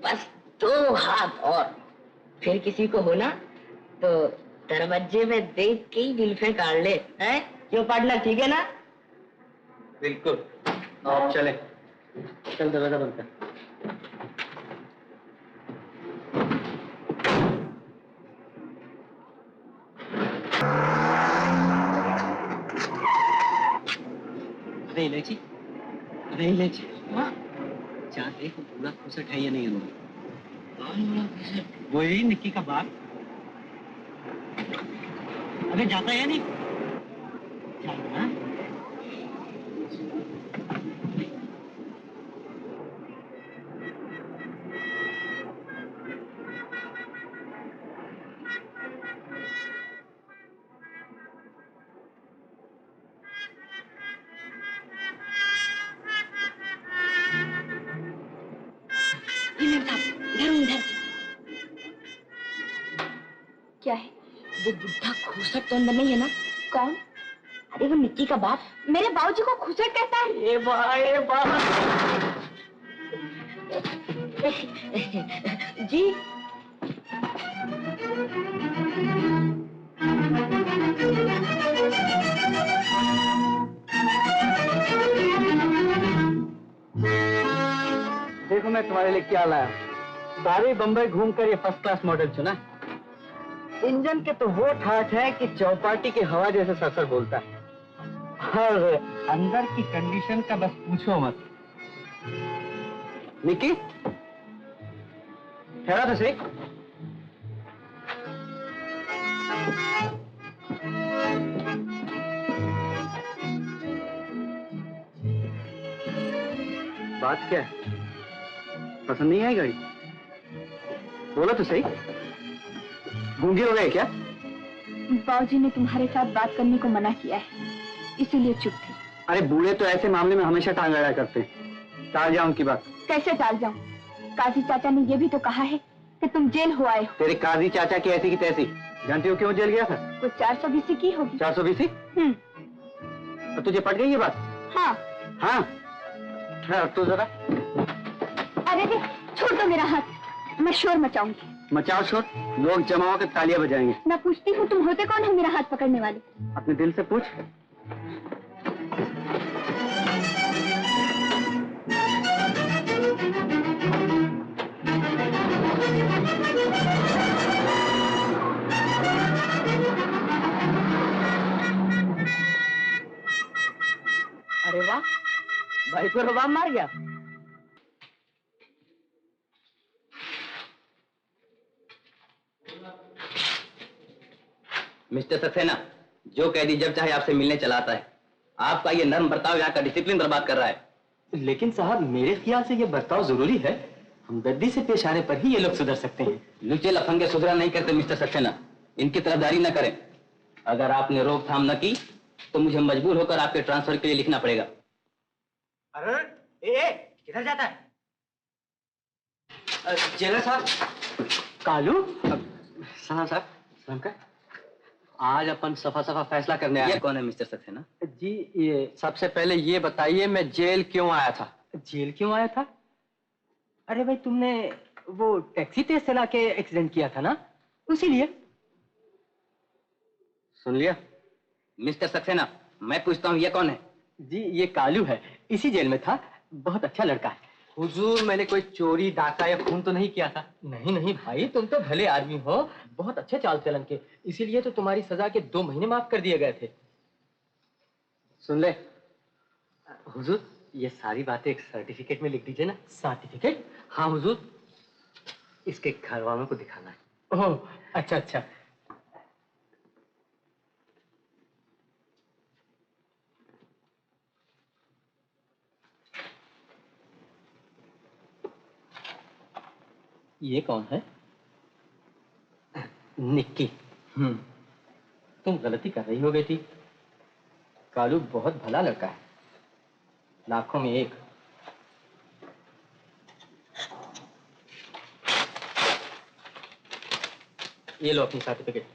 बस 2 हाथ और फिर किसी को होना तो दरवाजे में देख के ही दिल पे काट ले। हैं क्यों पार्टनर, ठीक है ना? बिल्कुल। आप चले, चल दरवाजा बंद कर। अरे इलायची, अरे इलायची, क्या देखो पूरा खुसट है या नहीं अंदर? वही निक्की का बाप। अरे जाता है या नहीं? जाना। क्या है? वो बुढ़ा खुसट तो अंदर नहीं है ना? कौन? अरे वो निक्की का बाप। मेरे बाबूजी को खुसट कहता है? ए बा जी। देखो मैं तुम्हारे लिए क्या लाया। सारी बम्बई घूमकर ये फर्स्ट क्लास मॉडल चुना। इंजन के तो वो ठाठ है कि चौपाटी की हवा जैसे सरसर बोलता है, और अंदर की कंडीशन का बस पूछो मत। निकी, ठहरा तो सही। बात क्या है? पसंद नहीं आई गाड़ी? बोलो तो सही। गूंगे हो गए क्या? बाबूजी ने तुम्हारे साथ बात करने को मना किया है, इसीलिए चुप थी। अरे बूढ़े तो ऐसे मामले में हमेशा टांग अड़ा करते हैं। टाल जाओ उनकी बात। कैसे टाल जाऊं? काजी चाचा ने ये भी तो कहा है कि तुम जेल हो आए हो। तेरे काजी चाचा की ऐसी की तैसी। जानती हो क्यों जेल गया था? कुछ 420 की होगी। 420? तो तुझे पट गई ये बात? हाँ। हाँ तो जरा। अरे रे, छोड़ दो मेरा हाथ, मैं शोर मचाऊंगी। मचाओ शोर, लोग जमा होकर तालियां बजाएंगे। मैं पूछती हूँ, तुम होते कौन हो मेरा हाथ पकड़ने वाले? अपने दिल से पूछ। अरे वाह, भाई को रुबाब मार गया। मिस्टर सक्सेना, जो कैदी जब चाहे आपसे मिलने चला आता है। आपका ये नर्म बर्ताव यहाँ का डिसिप्लिन बर्बाद कर रहा है। लेकिन साहब, मेरे ख्याल से ये बर्ताव जरूरी है। हमदर्दी से पेश आने पर ही ये लोग सुधर सकते हैं। लुचे लफंगे सुधरा नहीं करते मिस्टर सक्सेना। इनकी तरफदारी न करें। अगर आपने रोकथाम न की तो मुझे मजबूर होकर आपके ट्रांसफर के लिए लिखना पड़ेगा। अरे किधर जाता है? जेलर साहब। कालू, सलाम साहब। सलाम का। आज अपन सफा सफा फैसला करने आए। ये कौन है मिस्टर सक्सेना? जी ये सबसे पहले ये बताइए, मैं जेल क्यों आया था? जेल क्यों आया था? अरे भाई, तुमने वो टैक्सी तेज चला के एक्सीडेंट किया था ना, उसीलिए। सुन लिया? मिस्टर सक्सेना, मैं पूछता हूँ ये कौन है? जी ये कालू है, इसी जेल में था। बहुत अच्छा लड़का है। हुजूर, मैंने कोई चोरी, डाका या खून तो नहीं किया था। नहीं नहीं भाई, तुम तो भले आदमी हो, बहुत अच्छे चाल चलन के। इसीलिए तो तुम्हारी सजा के 2 महीने माफ कर दिए गए थे। सुन ले हुजूर, ये सारी बातें एक सर्टिफिकेट में लिख दीजिए ना। सर्टिफिकेट? हाँ हुजूर, इसके घर वालों को दिखाना है। ओह अच्छा अच्छा। ये कौन है? निक्की। तुम गलती कर रही हो बेटी। कालू बहुत भला लड़का है, लाखों में एक। ये लो अपनी सर्टिफिकेट।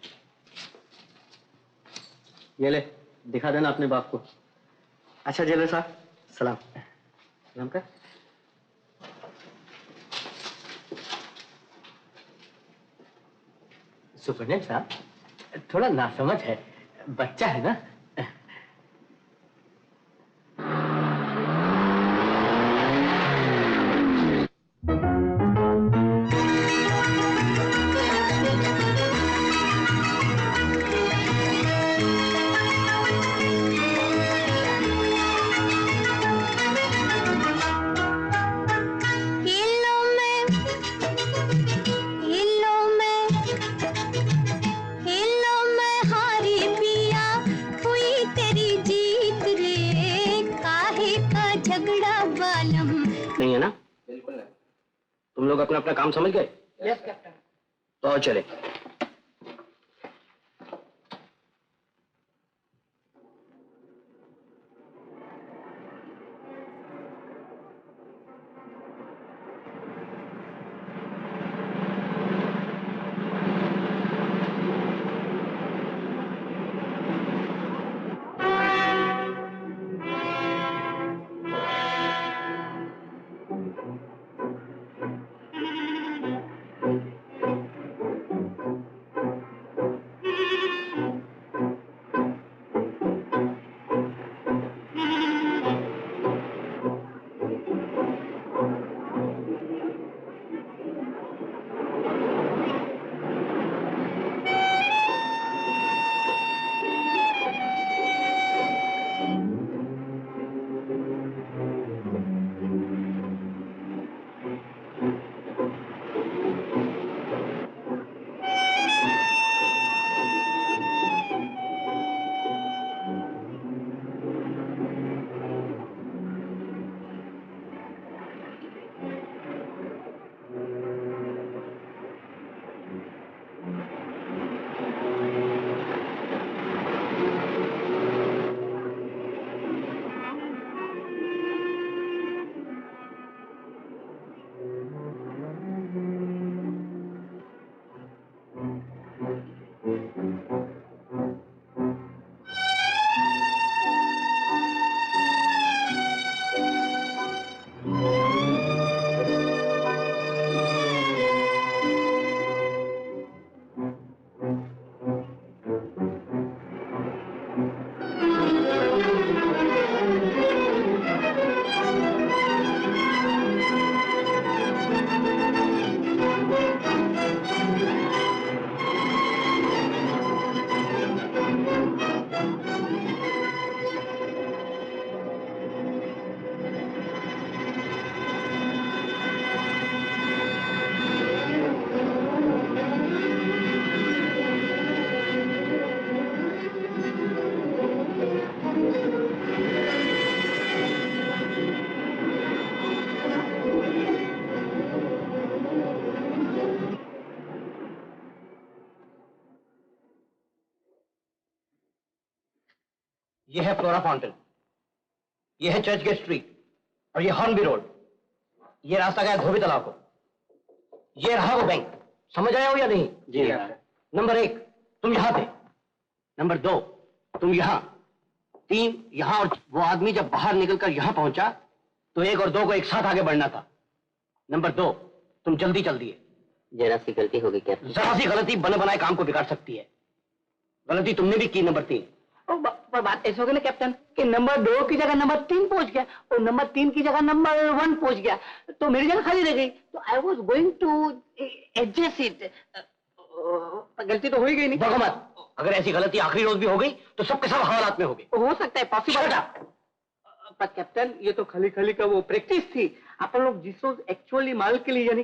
ये ले, दिखा देना अपने बाप को। अच्छा जेलर साहब, सलाम। सलाम का। सुपरडेंट साहब, थोड़ा नासमझ है, बच्चा है ना। नहीं है ना? बिल्कुल नहीं। तुम लोग अपना अपना काम समझ गए? Yes captain. तो चले। ये है फ्लोरा फाउंटेन, ये है चर्च गेट स्ट्रीट और ये हॉर्नबी रोड। ये रास्ता गया धोबी तालाब को। ये रहा वो बैंक। समझ आया हो या नहीं? जी। नंबर 1 तुम यहां थे, नंबर 2 तुम यहां, 3 यहां, और वो आदमी जब बाहर निकलकर यहां पहुंचा तो 1 और 2 को एक साथ आगे बढ़ना था। नंबर 2 तुम जल्दी चल दिए। जरा सी गलती हो गई कैप्टन। जरा सी गलती बने बनाए काम को बिगाड़ सकती है। गलती तुमने भी की नंबर 3। पर बात ऐसे हो गई ना कैप्टन कि नंबर 2 की जगह नंबर 3 पहुंच गया और नंबर 3 की जगह नंबर 1 पहुंच गया, तो मेरी जगह खाली रह गई। तो I was going to adjust it. गलती तो हो ही गई नहीं। भगो मत। अगर ऐसी गलती आखिरी रोज भी हो गई तो सबके सब हवालात में हो गए। हो सकता है, पॉसिबल। पर कैप्टन ये तो खाली खाली का वो प्रैक्टिस थी। अपन लोग जिस रोज एक्चुअली माल के लिए यानी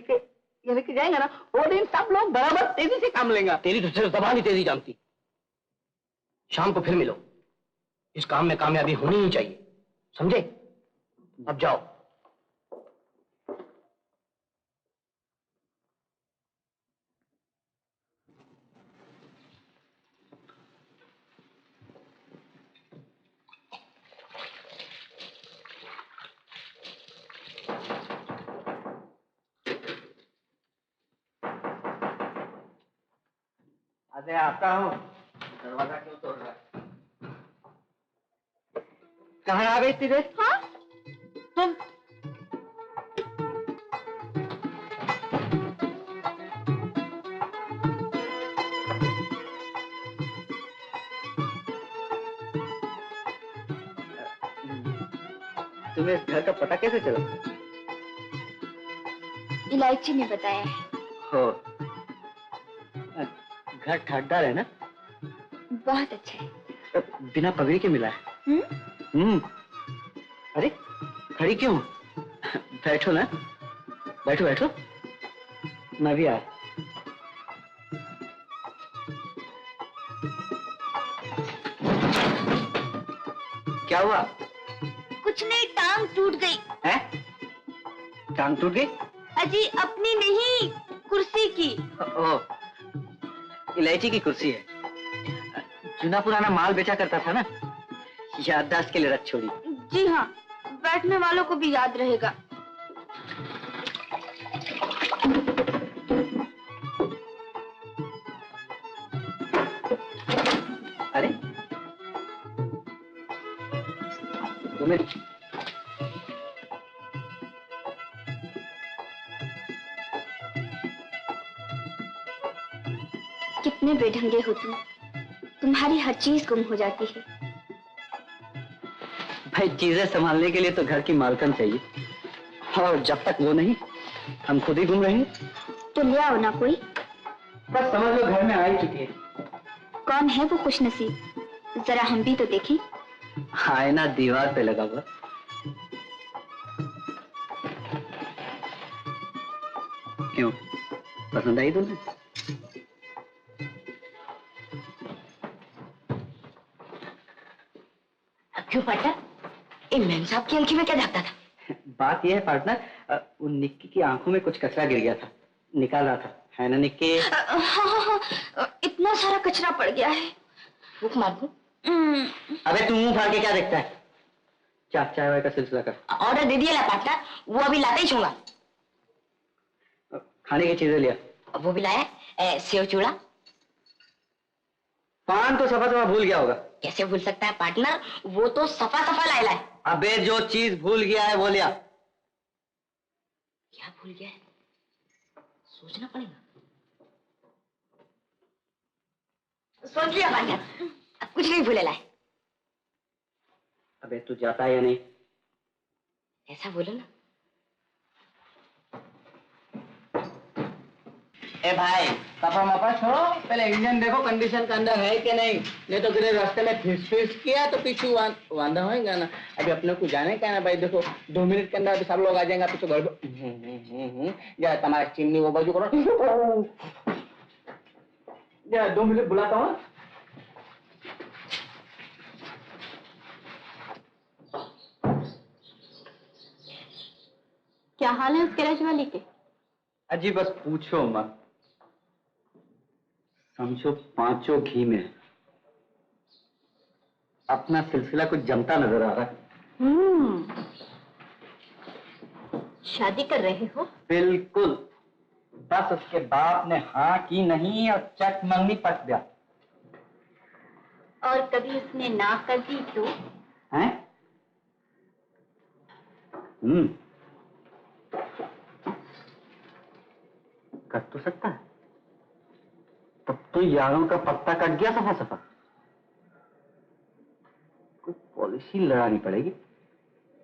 कि जाएंगे ना, वो दिन सब लोग बराबर तेजी से काम लेंगे। तेरी तो सिर्फ जबान ही तेजी जानती। शाम को फिर मिलो। इस काम में कामयाबी होनी ही चाहिए, समझे? अब जाओ। अरे आता हूँ। दरवाजा क्यों तोड़ रहा है? कहाँ आ गई तेरे? हाँ? तुम तुम्हें इस घर का पता कैसे चला? इलायची ने बताया है। हो, घर ठाटदार है ना? बहुत अच्छा है। बिना पगड़ी के मिला है। अरे खड़ी क्यों? बैठो ना, बैठो बैठो। मैं भी आया। क्या हुआ? कुछ नहीं, टांग टूट गई। है? टांग टूट गई? अजी अपनी नहीं, कुर्सी की। ओह, इलायची की कुर्सी है। चुना पुराना माल बेचा करता था ना, याददाश्त के लिए रख छोड़ी। जी हाँ, बैठने वालों को भी याद रहेगा। अरे तुम्हें कितने बेढंगे हो तुम, तुम्हारी हर चीज गुम हो जाती है। भाई चीजें संभालने के लिए तो घर की मालकन चाहिए, और जब तक वो नहीं हम खुद ही गुम रहे हैं। तो ले आओ ना कोई। बस समझ लो घर में आ ही चुकी है। कौन है वो खुशनसीब, जरा हम भी तो देखें। आईना दीवार पे लगा हुआ। क्यों, पसंद आई तुम्हें? क्यों पार्टनर, इन मैम साहब की आंखी में क्या झांकता था? बात यह है पार्टनर, उन निक्की की आंखों में कुछ कचरा गिर गया था, निकाल रहा था, है ना निक्की? हाँ, इतना सारा कचरा पड़ गया है। भूख मार दूं? अबे तू मुंह फाड़ के क्या देखता है? चाय वाय का सिलसिला कर। ऑर्डर दे दिया ना पार्टनर, वो अभी लाते ही छूंगा। खाने की चीजें लिया। वो भी लाया, सेव चूड़ा। पान तो सफा भूल गया होगा। कैसे भूल सकता है पार्टनर, वो तो सफा सफा लाए। अबे जो चीज भूल गया है वो लिया। क्या भूल गया है, सोचना पड़ेगा। सोच लिया पार्टनर, अब कुछ नहीं भूले लाए। अबे तू जाता है या नहीं? ऐसा बोलो ना। ए भाई, सफा मफा छोड़ो, पहले इंजन देखो कंडीशन के अंदर है कि नहीं तो किसी रास्ते में फिस किया तो पीछू वांदा होएगा ना। अभी अपने को जाने का है ना भाई, देखो 2 मिनट के अंदर सब लोग आ जाएंगे, पीछे गड़बड़। या तुम्हारा चिमनी वो बाजू करो। या 2 मिनट बुलाता हूँ। क्या हाल है उस गैरेज वाले के? अजी बस पूछो मत, समझो 5 घी में। अपना सिलसिला कुछ जमता नजर आ रहा है। शादी कर रहे हो? बिल्कुल, बस उसके बाप ने हाँ की नहीं और चट मंगनी पट गया। और कभी उसने ना कर दी तो? हैं? कर तो सकता है। तब तो यारों का पत्ता कट गया सफा सफा। कोई पॉलिसी लड़ानी पड़ेगी।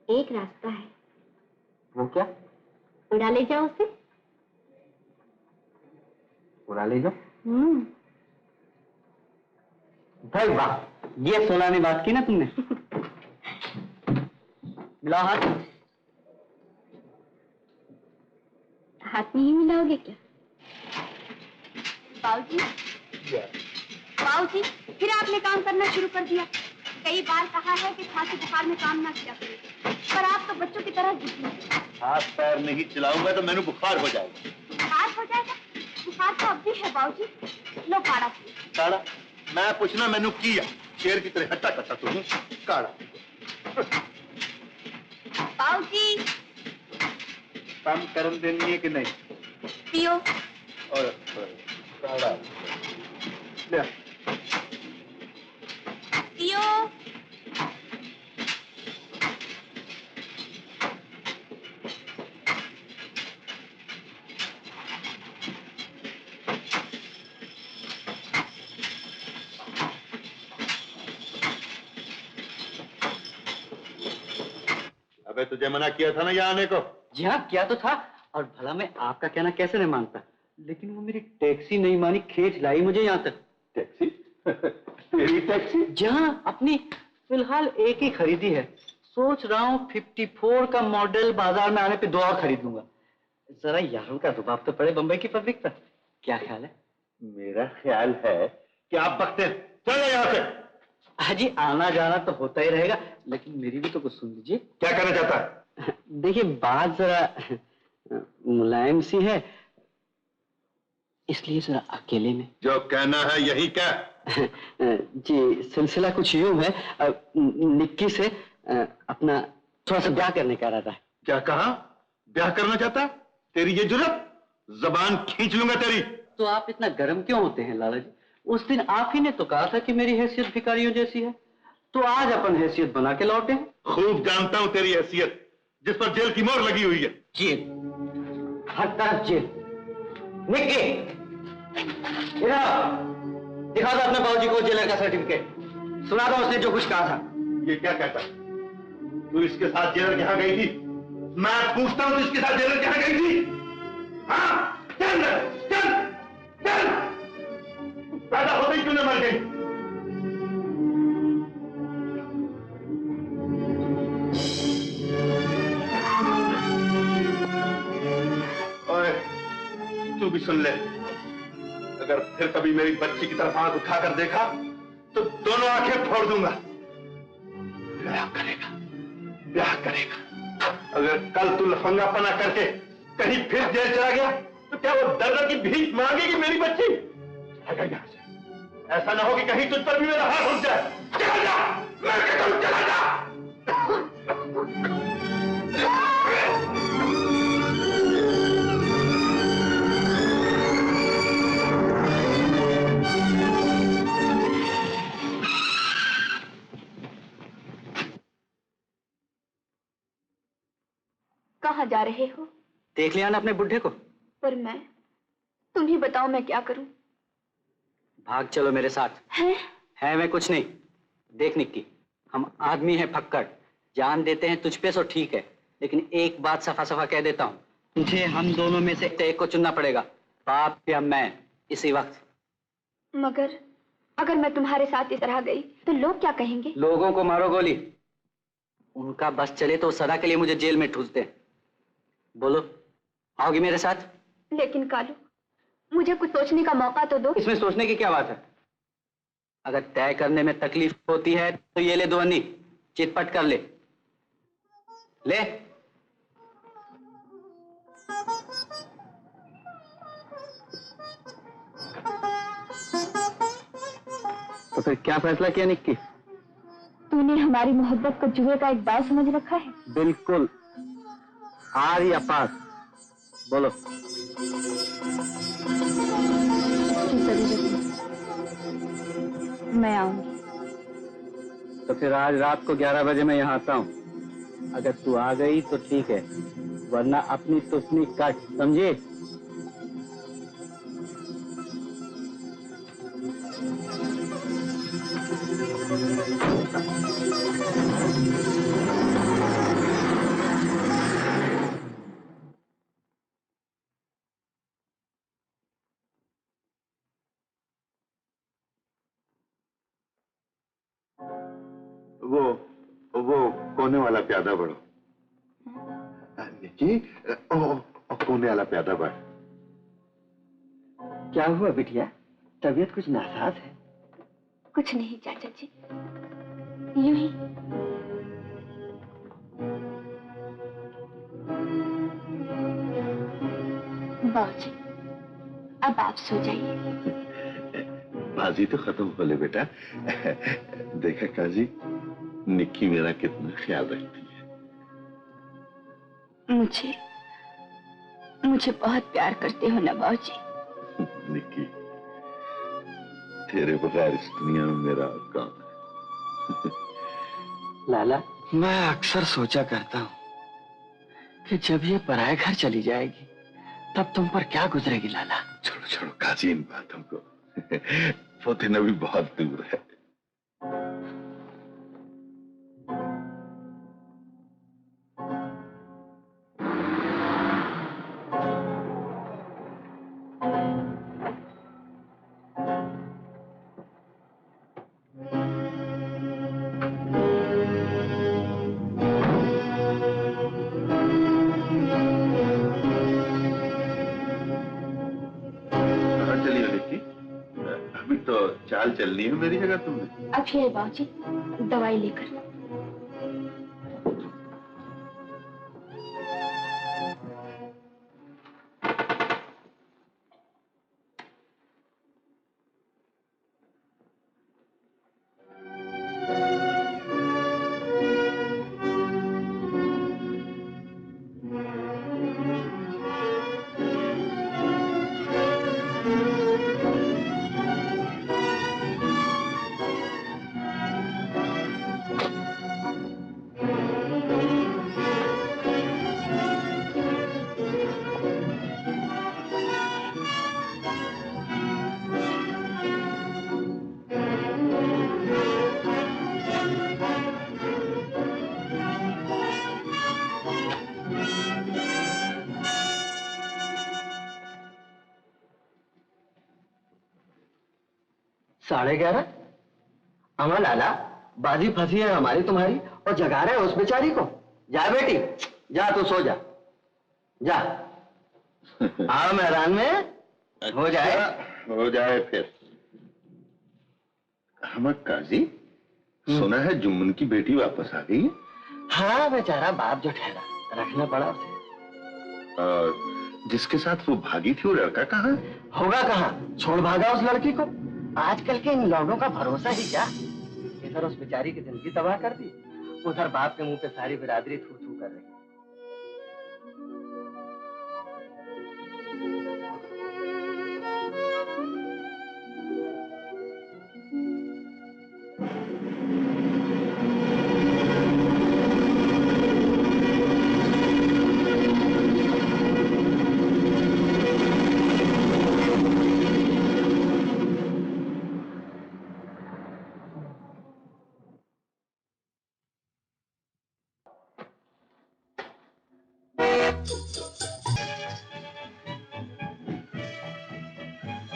एक रास्ता है। वो क्या? उड़ा ले जाओ उसे। उड़ा ले जाओ? भाई वाह, ये सोलानी बात की ना तुमने। मिलाओ हाथ। हाथ में ही मिलाओगे क्या? बाबूजी, बाबूजी, फिर आपने काम करना शुरू कर दिया। कई बार कहा है कि खांसी बुखार में काम ना किया करें, पर आप तो बच्चों की तरह जिद्दी हैं। हाथ पैर नहीं चलाऊंगा तो मैंने बुखार हो जाएगा। बुखार हो जाएगा? बुखार तो अब भी है बाबूजी। लो काढ़ा पियो। काढ़ा? मैं पूछना मैंने किया शेर की तरह हट्टा कट्टा तू काढ़ा। बाबूजी, काम करन देनी है कि नहीं? पियो। और काढ़ा ले पियो। अबे तुझे मना किया था ना यहाँ आने को? जी हाँ, किया तो था। और भला मैं आपका कहना कैसे नहीं मानता, लेकिन वो मेरी टैक्सी नहीं मानी, खींच लाई मुझे यहाँ तक। टैक्सी? तेरी टैक्सी? जी हाँ, अपनी। फिलहाल एक ही खरीदी है। सोच रहा हूँ 54 का मॉडल बाजार में आने पे 2 और खरीद लूंगा। जरा यारों का रुबाब तो पड़े बंबई की पब्लिक पर। क्या ख्याल है? मेरा ख्याल है कि आप बकते चलो यहाँ से। हाजी, आना जाना तो होता ही रहेगा, लेकिन मेरी भी तो कुछ सुन लीजिए। क्या करना चाहता है? देखिए, बात जरा मुलायम सी है, इसलिए जरा अकेले में। जो कहना है यही क्या? जी, सिलसिला कुछ यूं है, निक्की से अपना थोड़ा सा ब्याह करने का इरादा है। क्या कहा? ब्याह करना चाहता? तेरी ये जुर्रत? जबान खींच लूंगा तेरी। तो आप इतना गर्म क्यों होते हैं लाला जी? उस दिन आप ही ने तो कहा था कि मेरी हैसियत भिखारियों जैसी है, तो आज अपन हैसियत बना के लौटे हैं। खूब जानता हूं तेरी हैसियत, जिस पर जेल की मोहर लगी हुई है। जेल, हर तरफ जेल। निक्की, दिखा दो अपने बाबूजी को जेलर का सर्टिफिकेट। सुना दो उसने जो कुछ कहा था। ये क्या कहता? तू इसके साथ जेलर के यहाँ गई थी? मैं पूछता हूं, तू इसके साथ जेलर के यहाँ गई थी? हाँ, चल चल चल। पैदा होते ही क्यों न मर गई? ओए, तू भी सुन ले। अगर फिर कभी मेरी बच्ची की तरफ आंख उठाकर देखा तो दोनों आंखें फोड़ दूंगा। ब्याह करेगा, ब्याह करेगा। अगर कल तू लफंगापना करके कहीं फिर जेल चला गया तो क्या वो दर्द की भीख मांगेगी मेरी बच्ची? चला यहां से। ऐसा ना हो कि कहीं तुझ पर भी मेरा हाथ उठ जाए। चला जा, मैं कहता हूं चला जा। कहाँ जा रहे हो? देख लिया ना अपने बुढ़े को? पर मैं, तुम ही बताओ मैं क्या करूं? भाग चलो मेरे साथ। है मैं कुछ नहीं। देख निक्की, हम आदमी हैं फक्कड़, जान देते हैं तुझ पे सो ठीक है, लेकिन एक बात सफा सफा कह देता हूँ, तुझे हम दोनों में से एक को चुनना पड़ेगा, बाप या मैं, इसी वक्त। मगर अगर मैं तुम्हारे साथ इस तरह गई तो लोग क्या कहेंगे? लोगों को मारो गोली, उनका बस चले तो सदा के लिए मुझे जेल में ठूस दे। बोलो, आओगी मेरे साथ? लेकिन कालू, मुझे कुछ सोचने का मौका तो दो। इसमें सोचने की क्या बात है? अगर तय करने में तकलीफ होती है तो ये ले 2 अन्नी, चितपट कर ले। ले। तो फिर क्या फैसला किया निक्की? तूने हमारी मोहब्बत को जुए का एक बार समझ रखा है? बिल्कुल। हार या पास, बोलो। उसकी जरूरत नहीं, मैं आऊंगी। तो फिर आज रात को 11 बजे मैं यहाँ आता हूँ। अगर तू आ गई तो ठीक है, वरना अपनी तुसनी काट, समझे? वो कोने वाला प्यादा बढ़ो। निकी, कोने वाला प्यादा बढ़। क्या हुआ बिटिया, तबीयत कुछ नासाज है? कुछ नहीं चाचा जी, यूं ही। बाबूजी, अब आप सो जाइए। बाजी तो खत्म हो ले बेटा। देखा काजी, निक्की मेरा कितना ख्याल रखती है। मुझे बहुत प्यार करते हो ना बाबूजी। निक्की, तेरे बगैर इस दुनिया में मेरा और कौन है? लाला, मैं अक्सर सोचा करता हूँ कि जब ये पराये घर चली जाएगी तब तुम पर क्या गुजरेगी लाला। छोड़ो छोड़ो काजी इन बातों को। वो दिन अभी बहुत दूर है। चाल चलनी है मेरी जगह तुमने। अब ये बाबूजी, दवाई लेकर। साढ़े 11? अमर लाला, बाजी फंसी है हमारी तुम्हारी और जगा रहे उस बेचारी को। जा बेटी, जा तू सो जा, जा। आओ मैदान में, हो जाए फिर। हम काजी, सुना है जुम्मन की बेटी वापस आ गई है? हाँ बेचारा बाप जो ठहरा, रखना पड़ा उसे। और जिसके साथ वो भागी थी वो लड़का कहाँ? होगा कहाँ, छोड़ भागा उस लड़की को। आजकल के इन लोगों का भरोसा ही क्या। इधर उस बेचारी की जिंदगी तबाह कर दी, उधर बाप के मुंह पे सारी बिरादरी थू थू कर रही।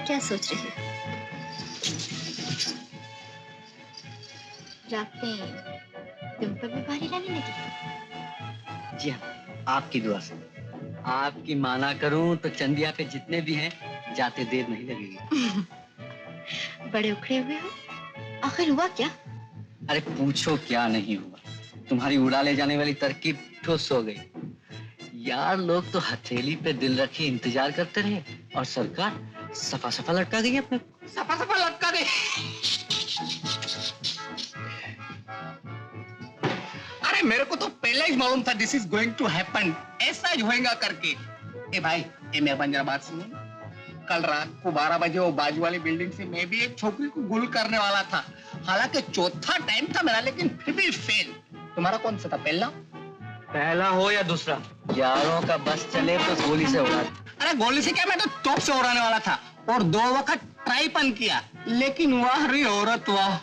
क्या सोच रही हो? रात में तुम पर भी भारी रहने लगी? जी हाँ, आपकी दुआ से। आपकी माना करूं तो चंदिया पे जितने भी हैं जाते देर नहीं लगेगी। बड़े उखड़े हुए हो, आखिर हुआ क्या? अरे पूछो क्या नहीं हुआ, तुम्हारी उड़ा ले जाने वाली तरकीब ठुस हो गई। यार लोग तो हथेली पे दिल रखे इंतजार करते रहे और सरकार सफा सफा लटका गई अपने। सफा सफा लटका गई। मेरे को तो पहले ही मालूम था this is going to happen, ऐसा ही होएगा करके। ए भाई, ए मेहरबान जरा बात सुनो। कल रात को 12 बजे वो बाजू वाली बिल्डिंग से मैं भी एक छोकरी को गुल करने वाला था। हालांकि चौथा टाइम था मेरा, लेकिन फिर भी फेल। तुम्हारा कौन सा था, पहला? पहला हो या दूसरा, यारों का बस चले तो गोली से उड़ा। अरे गोली से क्या, मैं तो तोप से उड़ाने वाला था और 2 वक्त ट्राईपन किया, लेकिन वाह रे औरत वाह,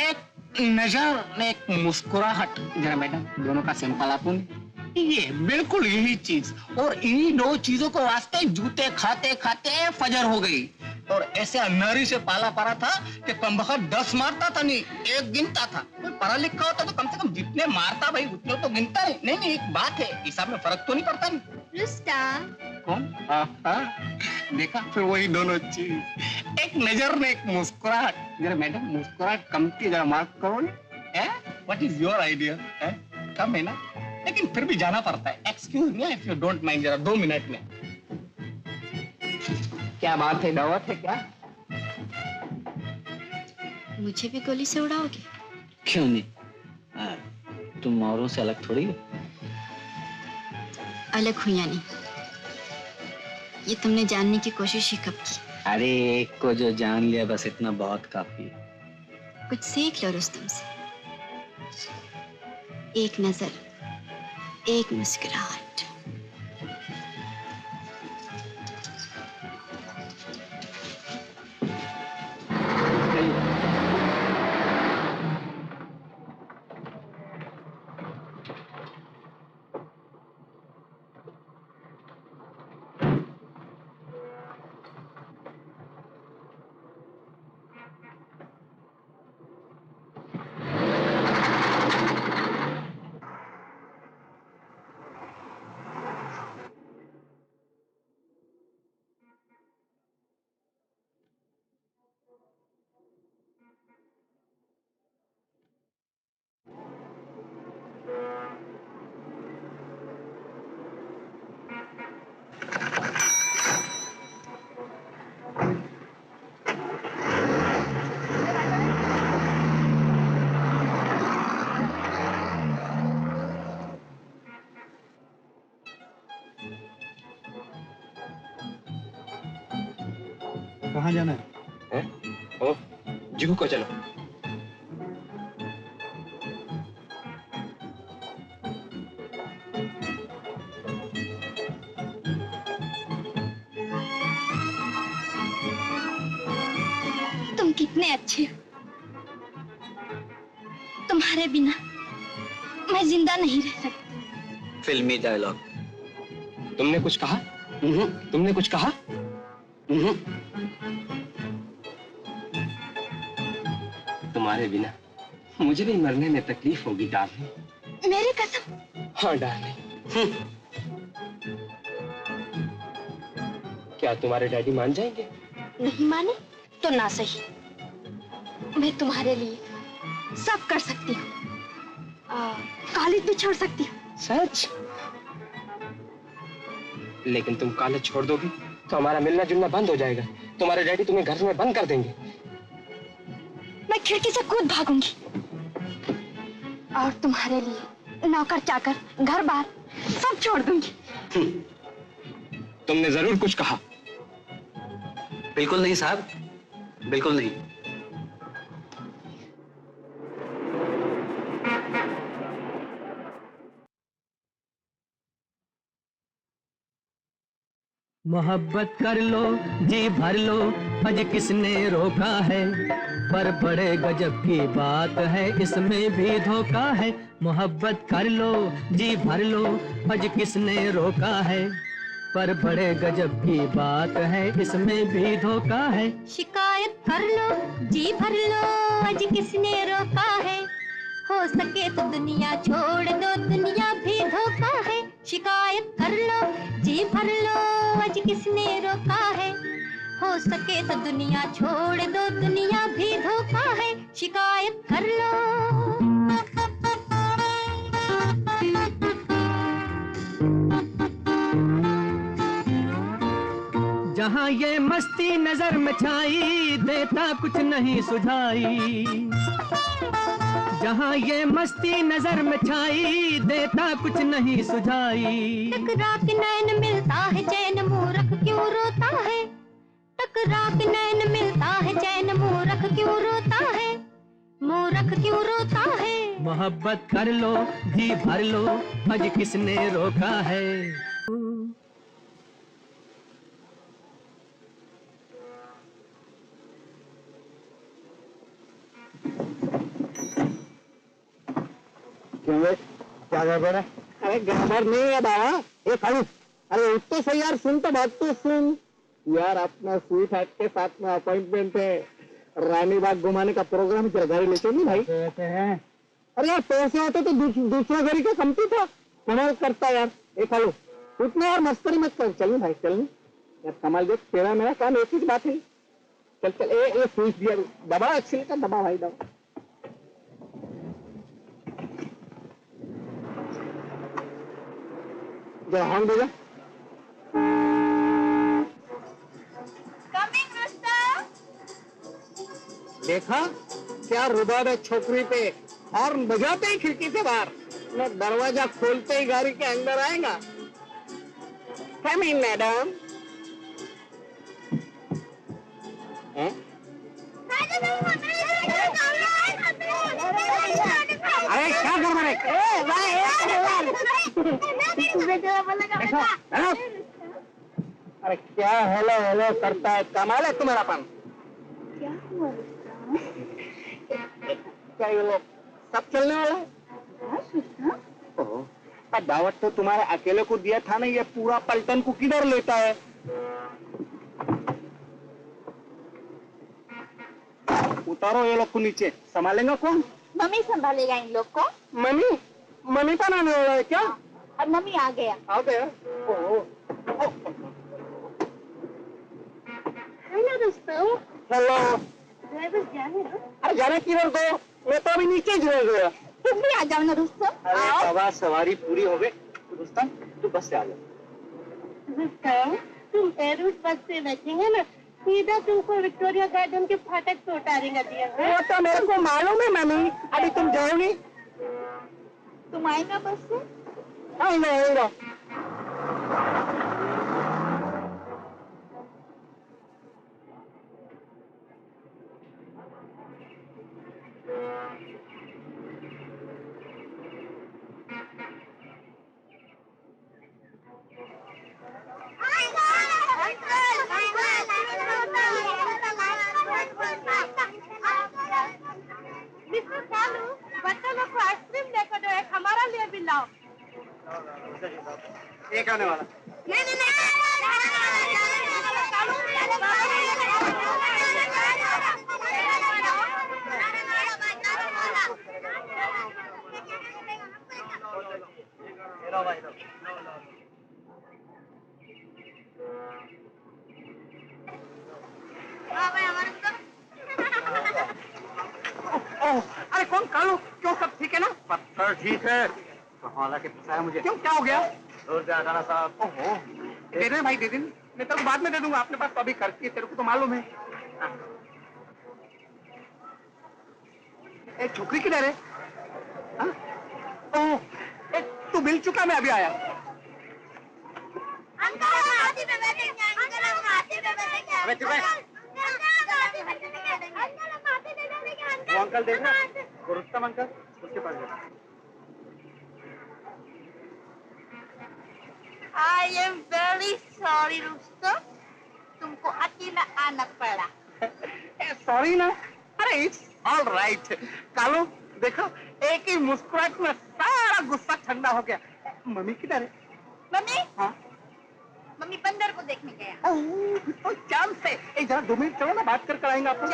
एक नजर में एक मुस्कुराहट। जरा मैडम दोनों का सैंपल आपको। ये बिल्कुल यही चीज, और इन्हीं 2 चीजों को वास्ते जूते खाते खाते फजर हो गई। और ऐसे अन्नारी से पाला पड़ा था कि कमबख्त 10 मारता था नहीं, 1 गिनता था। कोई पढ़ा लिखा होता तो कम से कम जितने मारता भाई उतने तो गिनता नहीं। नहीं, एक बात है, हिसाब में फर्क तो नहीं पड़ता नहीं। रुस्ता कौन? देखा, फिर वही दोनों चीज, एक नजर में एक मुस्कुराहट। जरा मैडम मुस्कुराहट कम की जरा मार्क करो नहीं। What is your idea? कम है ना, लेकिन फिर भी जाना पड़ता है। Excuse me if you don't mind, जरा 2 मिनट में। क्या बात है, दावत है क्या? मुझे भी गोली से उड़ाओगे? क्यों नहीं, तुम औरों से अलग थोड़ी हो। अलग हुई या नहीं, ये तुमने जानने की कोशिश ही कब की? अरे एक को जो जान लिया बस इतना बहुत काफी है। कुछ सीख लो रुस्तम से। एक नजर, एक मुस्कुराहट। कहाँ जाना है? ओ, जुहू को चलो। तुम कितने अच्छे हो। तुम्हारे बिना मैं जिंदा नहीं रह सकती। फिल्मी डायलॉग। तुमने कुछ कहा? तुमने कुछ कहा? तुम्हारे बिना मुझे भी मरने में तकलीफ होगी डार्लिंग। मेरी कसम। हाँ डार्लिंग। क्या तुम्हारे डैडी मान जाएंगे? नहीं माने तो ना सही, मैं तुम्हारे लिए सब कर सकती हूँ। कॉलेज भी छोड़ सकती हूँ। सच? लेकिन तुम कॉलेज छोड़ दोगी तो हमारा मिलना जुलना बंद हो जाएगा। तुम्हारे डैडी तुम्हें घर में बंद कर देंगे। मैं खिड़की से कूद भागूंगी और तुम्हारे लिए नौकर चाकर घर बार सब छोड़ दूंगी। तुमने जरूर कुछ कहा। बिल्कुल नहीं साहब, बिल्कुल नहीं। मोहब्बत कर लो जी भर लो, आज किसने रोका है, पर बड़े गजब की बात है इसमें भी धोखा है। मोहब्बत कर लो जी भर लो, आज किसने रोका है, पर बड़े गजब की बात है इसमें भी धोखा है। शिकायत कर लो जी भर लो, आज किसने रोका है, हो सके तो दुनिया छोड़ दो, दुनिया भी धोखा है। शिकायत कर लो जी भर लो, आज किसने रोका है, हो सके तो दुनिया छोड़ दो, दुनिया भी धोखा है। शिकायत कर लो। जहाँ ये मस्ती नजर में छाई, देता कुछ नहीं सुझाई। यहाँ ये मस्ती नजर में छाई, देता कुछ नहीं सुझाई। टकरा के नैन मिलता है चैन, मूर्ख क्यों रोता है। टकरा के नैन मिलता है चैन, मूर्ख क्यों रोता है, मूर्ख क्यों रोता है। मोहब्बत कर लो जी भर लो, आज किसने रोका है। क्या गड़बड़ है? अरे गड़बड़ नहीं है बाबा, ये खाली। अरे उठ तो सही यार, सुन तो बात तो सुन यार। अपना स्वीट हार्ट के साथ में अपॉइंटमेंट है, रानी बाग घुमाने का प्रोग्राम तेरे घर ले चलो भाई। कहते हैं अरे यार पैसे होते तो दूसरा घड़ी का कमती था, कमाल करता यार। ये खालो उठने यार, मस्करी मत कर। चल भाई चल यार, कमाल देख तेरा मेरा काम एक ही बात है। चल चल ये स्विच दिया, दबा एक्सील का दबा भाई दबा। हाँ भैया देखा क्या रुबाब है छोकरी पे, और बजाते ही खिड़की से बाहर, मैं दरवाजा खोलते ही गाड़ी के अंदर आएगा। कम इन मैडम। अरे क्या गड़बड़ है? अरे क्या हेलो हेलो करता है, कमाल है तुम्हारा पान। क्या हुआ? क्या ये लोग सब चलने वाला है? दावत तो तुम्हारे अकेले को दिया था ना, ये पूरा पलटन को किधर लेता है? उतारो ये लोग को नीचे, संभालेगा कौन? मम्मी संभालेगा इन लोग को। मम्मी? मम्मी का नाम हो रहा है क्या? अब मम्मी आ गया। आ गया? हेलो दोस्तों। हेलो। ड्राइवर जाने दो। अरे जाने किधर दो, मैं तो अभी नीचे ही रह गया। तुम भी आ जाओ ना दोस्तों। अरे बाबा सवारी पूरी हो गई, दोस्तों तू बस से आ जा। दोस्तों तुम एयरबस बस से बैठेंगे ना, सीधा तुमको विक्टोरिया गार्डन के फाटक पे उतारेगा दिया। वो तो मेरे को मालूम है मम्मी, अभी तुम जाओगी? तुम आएगा बस से? आएगा। मिस्टर कालू, बच्चों लोग को आइसक्रीम लेकर दो, एक हमारा लिए भी लाओ। एक आने वाला। अरे कौन कालू? क्यों सब ठीक है ना? पत्थर ठीक है। कमाल के फंसाया मुझे। क्यों क्या हो गया? दूर से आना साहब। ओहो दे दे भाई, दे दे, मैं तो बाद में दे दूंगा, अपने पास तो अभी खर्च की, तेरे को तो मालूम है। एक छोकरी किधर है? ओह तू मिल चुका, मैं अभी आया। अरे चुप है। वो अंकल देख रहा, वो रुस्तम अंकल, उसके पास जा। I am very sorry Rustam, तुमको अकेला आना पड़ा। सॉरी ना, अरे इट्स ऑल राइट। कालू देखो, एक ही मुस्कुराहट में सारा गुस्सा ठंडा हो गया। मम्मी किधर है? मम्मी? हाँ मम्मी बंदर को देखने गया। तो चांद से एक जरा 2 मिनट चलो ना, बात कर आएंगे आपको।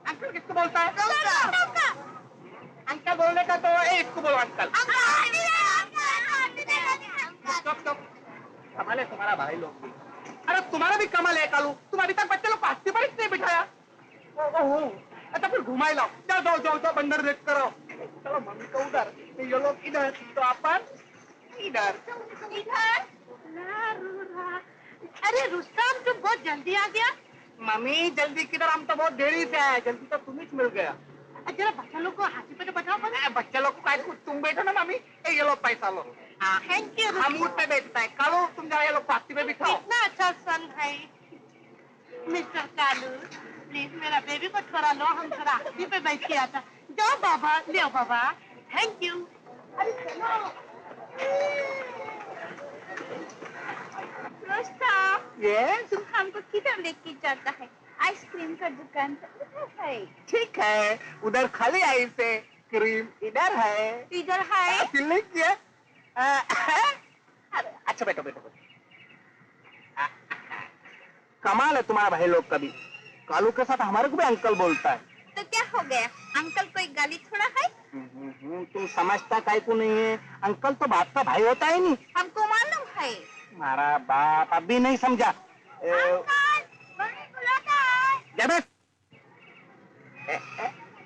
अंकल किसको बोलता है? अंकल बोलने का तो इसको बोलो अंकल। कमाल है तुम्हारा भाई लोग भी। अरे तुम्हारा भी कमाल है कालू, तुम अभी तक बच्चे लोग को हस्ती पर नहीं बिठाया। अच्छा फिर घुमाई लाओ, जाओ जाओ जाओ जाओ, बंदर देख कर आओ। चलो मम्मी को उधर, ये लोग इधर, तो अपन इधर। अरे रुस्तम तुम बहुत जल्दी आ गया। मम्मी जल्दी किधर, हम तो बहुत देरी से आए, जल्दी तो तुम ही मिल गया। जरा बच्चा लोग को हाथी पे तो बताओ। बच्चे लोग को कुछ तुम बैठो ना मम्मी, ये लो पैसा लो। Thank you. हम उठ पे बैठता है, कालू तुम जाओ, ये लोग हाथी पे बिठाओ। इतना अच्छा सन है मिस्टर कालू, प्लीज मेरा बेबी को थोड़ा लो, हम थोड़ा हाथी पे बैठ के आता। जाओ बाबा, ले बाबा। Thank you. अरे चलो। रुस्तम, यस, तुम हमको किधर लेके जाता है? आइसक्रीम का दुकान है। ठीक है, उधर खाली आइसक्रीम इधर है। इधर है। अच्छा बैठो बैठो बैठो। कमाल है तुम्हारा भाई लोग का भी, कालू के साथ हमारे को भी अंकल बोलता है। तो क्या हो गया, अंकल कोई गाली थोड़ा है? तुम समझता काहे को नहीं है, अंकल तो बाप का भाई होता है नहीं। हमको मालूम है। हमारा बाप अभी नहीं समझा।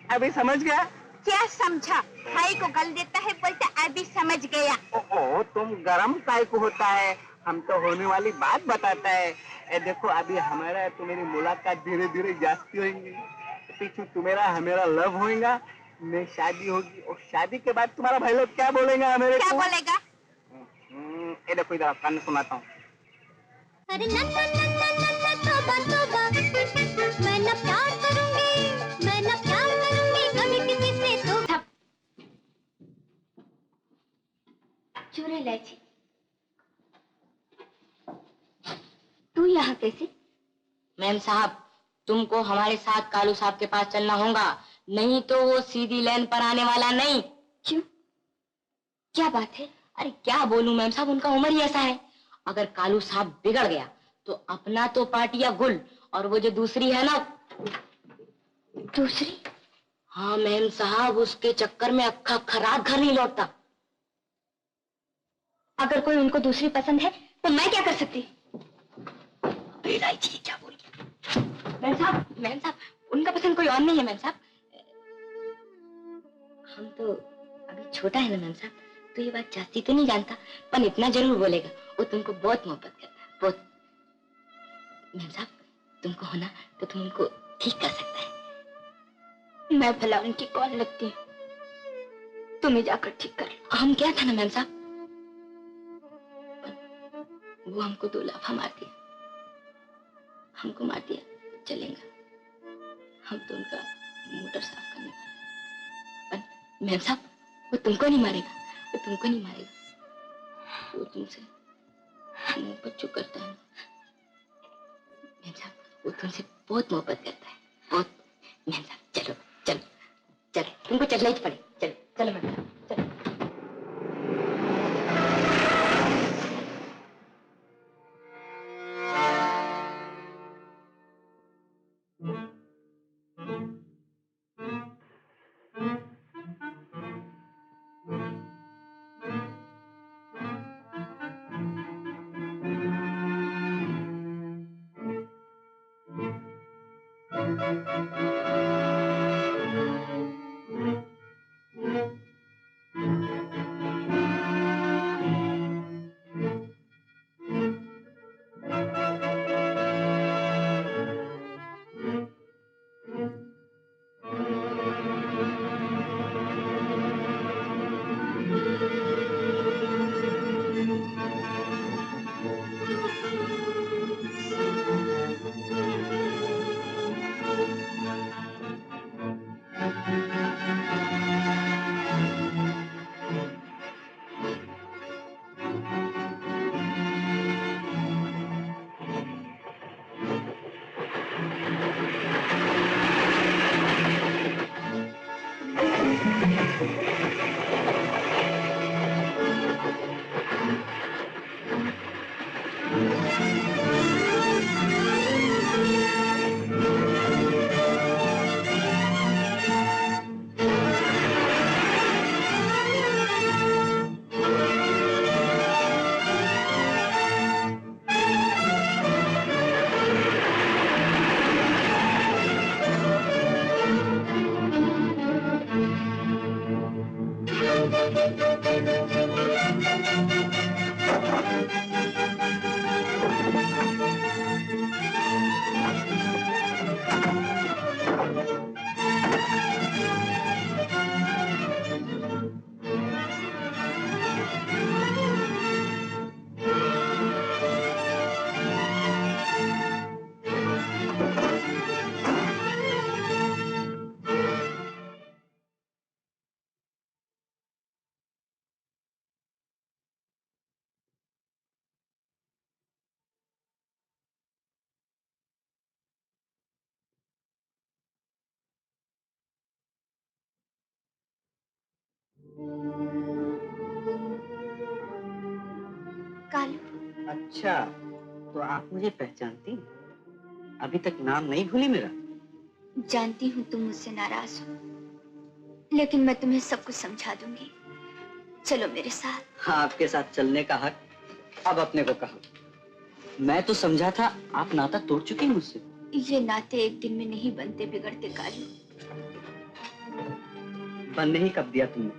अभी समझ गया? क्या समझा? भाई को गल देता है, बोलता अभी समझ गया। ओ तुम गरम काय को होता है, हम तो होने वाली बात बताता है। देखो अभी हमारा तुम्हारी मुलाकात धीरे धीरे जास्ती होगी, पीछे तुम्हारा हमारा लव होएगा, मैं शादी होगी, और शादी के बाद तुम्हारा भाई लोग क्या बोलेगा हमारे क्या को? बोलेगा? ये देखो इधर कान सुनाता हूँ। अरे ना ना ना ना ना ना तौबा तौबा, मैं ना प्यार करूंगी, मैं ना प्यार करूंगी कभी किसी से तो। चूरे इलायची, तू यहाँ कैसे? मैम साहब, तुमको हमारे साथ कालू साहब के पास चलना होगा, नहीं तो वो सीधी लाइन पर आने वाला नहीं। क्यों, क्या बात है? अरे क्या बोलूं मैम साहब, उनका उम्र ही ऐसा है। अगर कालू साहब बिगड़ गया तो अपना तो पार्टिया गुल, और वो जो दूसरी है ना। दूसरी? हाँ मैम साहब, उसके चक्कर में अक्खा अक्खा रात घर नहीं लौटता। अगर कोई उनको दूसरी पसंद है तो मैं क्या कर सकती? बेराइची क्या बोल मैम साहब, उनका पसंद कोई और नहीं है मैम साहब। हम तो अभी छोटा है ना मैम साहब, तो ये बात जास्ती तो नहीं जानता, पर इतना जरूर बोलेगा, वो तुमको बहुत मोहब्बत करता है, बहुत। मैम साहब, तुमको होना तो तुम उनको ठीक कर सकता है। मैं भला उनकी कौन लगती हूँ? तुम्हें जाकर ठीक कर लो। हम क्या था ना मैम साहब, वो हमको 2 लाफा मार दिया, हमको मार दिया, चलेगा। हम तो उनका मोटर साफ करने वाले। पर मैम साहब, वो तुमको नहीं मारेगा, वो तुमको नहीं मारेगा, वो तुमसे मोहब्बत जो करता है मैम साहब, वो तुमसे बहुत मोहब्बत करता है, बहुत। मैम साहब चलो चलो चलो, तुमको चलना ही पड़े, चलो चलो मैम साहब चलो। अच्छा, तो आप मुझे पहचानती? अभी तक नाम नहीं भूली मेरा? जानती हूँ तुम मुझसे नाराज हो, लेकिन मैं तुम्हें सब कुछ समझा दूंगी। चलो मेरे साथ। हाँ, आपके साथ चलने का हक अब अपने को कहा। मैं तो समझा था आप नाता तोड़ चुकी हैं मुझसे। ये नाते एक दिन में नहीं बनते बिगड़ते कालू। बनने ही कब दिया तुमने?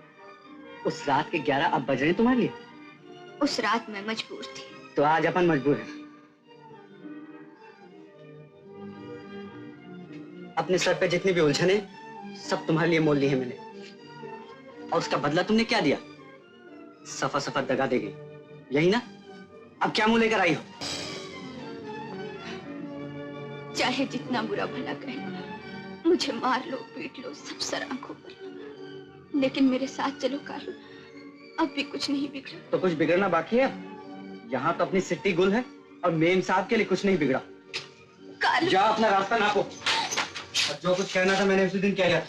उस रात के 11 अब बज रहे तुम्हारे लिए? उस रात मैं मजबूर थी। तो आज अपन मजबूर हैं। अपने सर पे जितनी भी उलझन है, सब तुम्हारे लिए मोल ली है मैंने। और उसका बदला तुमने क्या दिया? सफा सफा दगा दे गई, यही ना? अब क्या मुंह लेकर आई हो? चाहे जितना बुरा भला कहे, मुझे मार लो, पीट लो, सब सर आंखों पर, लेकिन मेरे साथ चलो कालू। अब भी कुछ नहीं बिगड़ा। तो कुछ बिगड़ना बाकी है? यहाँ तो अपनी सिट्टी गुल है और मेम साहब के लिए कुछ नहीं बिगड़ा। कालू, जाओ अपना रास्ता नापो। और जो कुछ कहना था मैंने उसी दिन कह दिया था।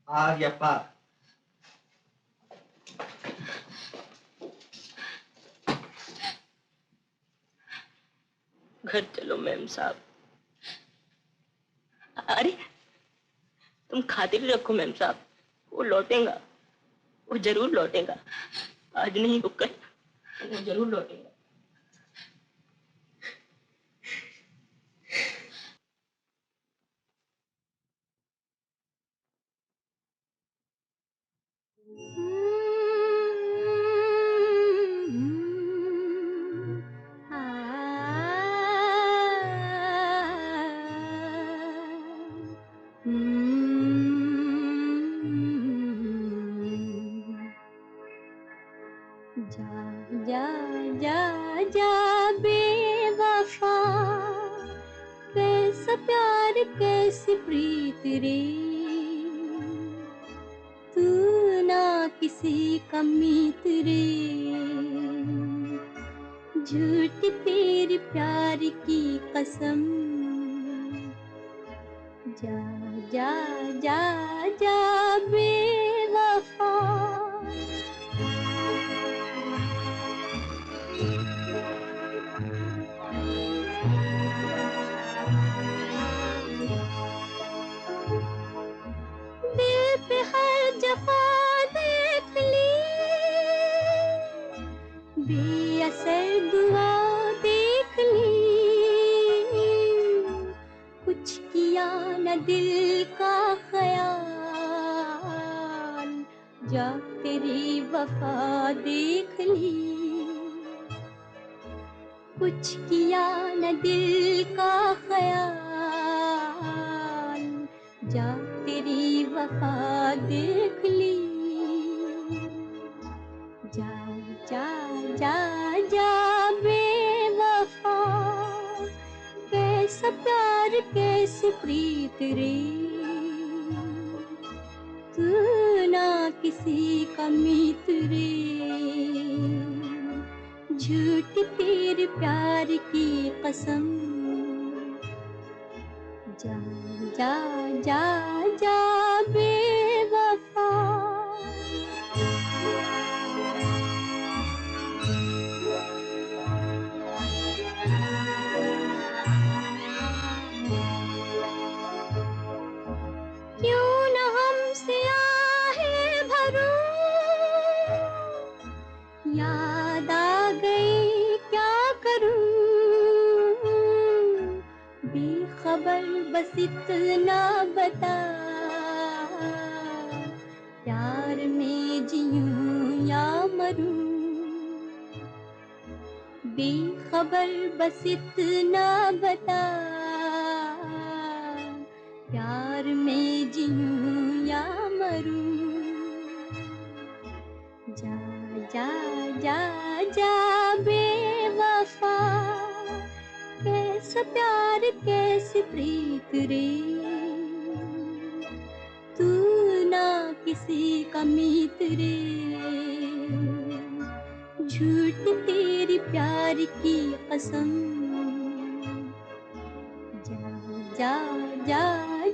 आग या पार। घर चलो मैम साहब। अरे तुम खातिर रखो मैम साहब, वो लौटेगा, वो जरूर लौटेगा। आज नहीं तो कल वो जरूर लौटेगा। जा जा जा जा बेवफा, कैसा प्यार कैसी प्रीत रे, तू ना किसी का मीत रे, झूठी तेरी प्यार की कसम। जा जा जा जा बेवफा। दिल पे हर जफा देख ली, बेअसर दुआ देख ली, कुछ किया न दिल का ख्याल, जा तेरी वफा देख ली, कुछ किया न दिल का ख्याल, जा तेरी वफा देख ली। जा जा जा जा बेवफा, कैसा प्यार कैसी प्रीत रे, तू ना किसी का मीत रे, झूठी तेरे प्यार की कसम। जा जा जा जा बेवफा। क्यों न हमसे आहे भरो, याद आ गई क्या करूं, बेखबर बस इतना बता, प्यार में जीऊं या मरूं, बेखबर बस इतना बता, प्यार में जीऊं या मरूं। जा जा जा जा बेवफा, कैसा प्यार कैसी प्रीत रे, तू ना किसी का मीत रे, झूठ तेरी प्यार की कसम। जा जा जा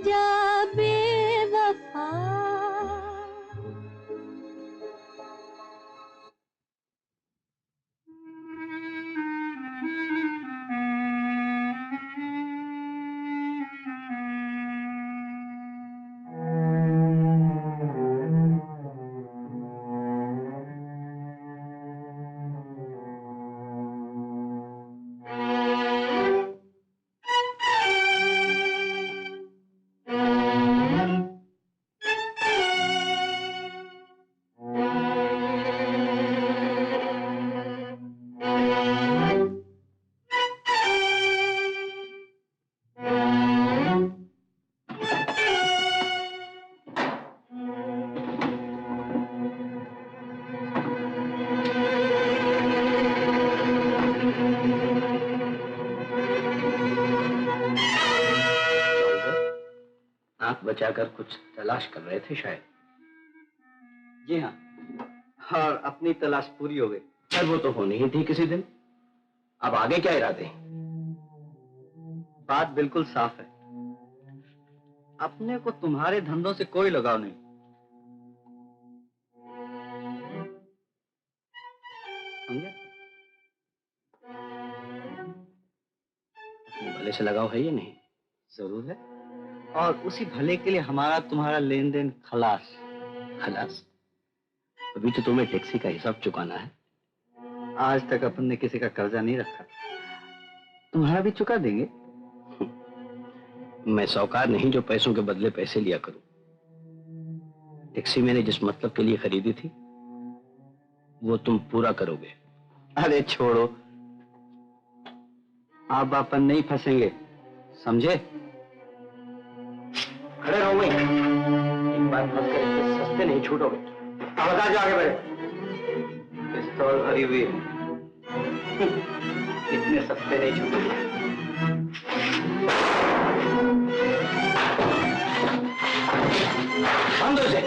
जा बेवफा। आंख बचाकर कुछ तलाश कर रहे थे शायद। जी हाँ, और अपनी तलाश पूरी हो गई। पर वो तो होनी ही थी किसी दिन। अब आगे क्या इरादे? बात बिल्कुल साफ है, अपने को तुम्हारे धंधों से कोई लगाव नहीं। समझे? भले से लगाव है या नहीं? जरूर है, और उसी भले के लिए हमारा तुम्हारा लेन देन खलास। खलास? अभी तो तुम्हें टैक्सी का हिसाब चुकाना है। आज तक अपन ने किसी का कर्जा नहीं रखा, तुम्हारा भी चुका देंगे। मैं साहूकार नहीं जो पैसों के बदले पैसे लिया करूं। टैक्सी मैंने जिस मतलब के लिए खरीदी थी वो तुम पूरा करोगे। अरे छोड़ो, अब अपन नहीं फंसेंगे, समझे? खड़े रहो वहीं। एक बात मत कर, इतने सस्ते नहीं छूटोगे। बता जो आगे बढ़े। पिस्तौल भरी हुई है, इतने सस्ते नहीं छूटोगे। बंद हो जाए।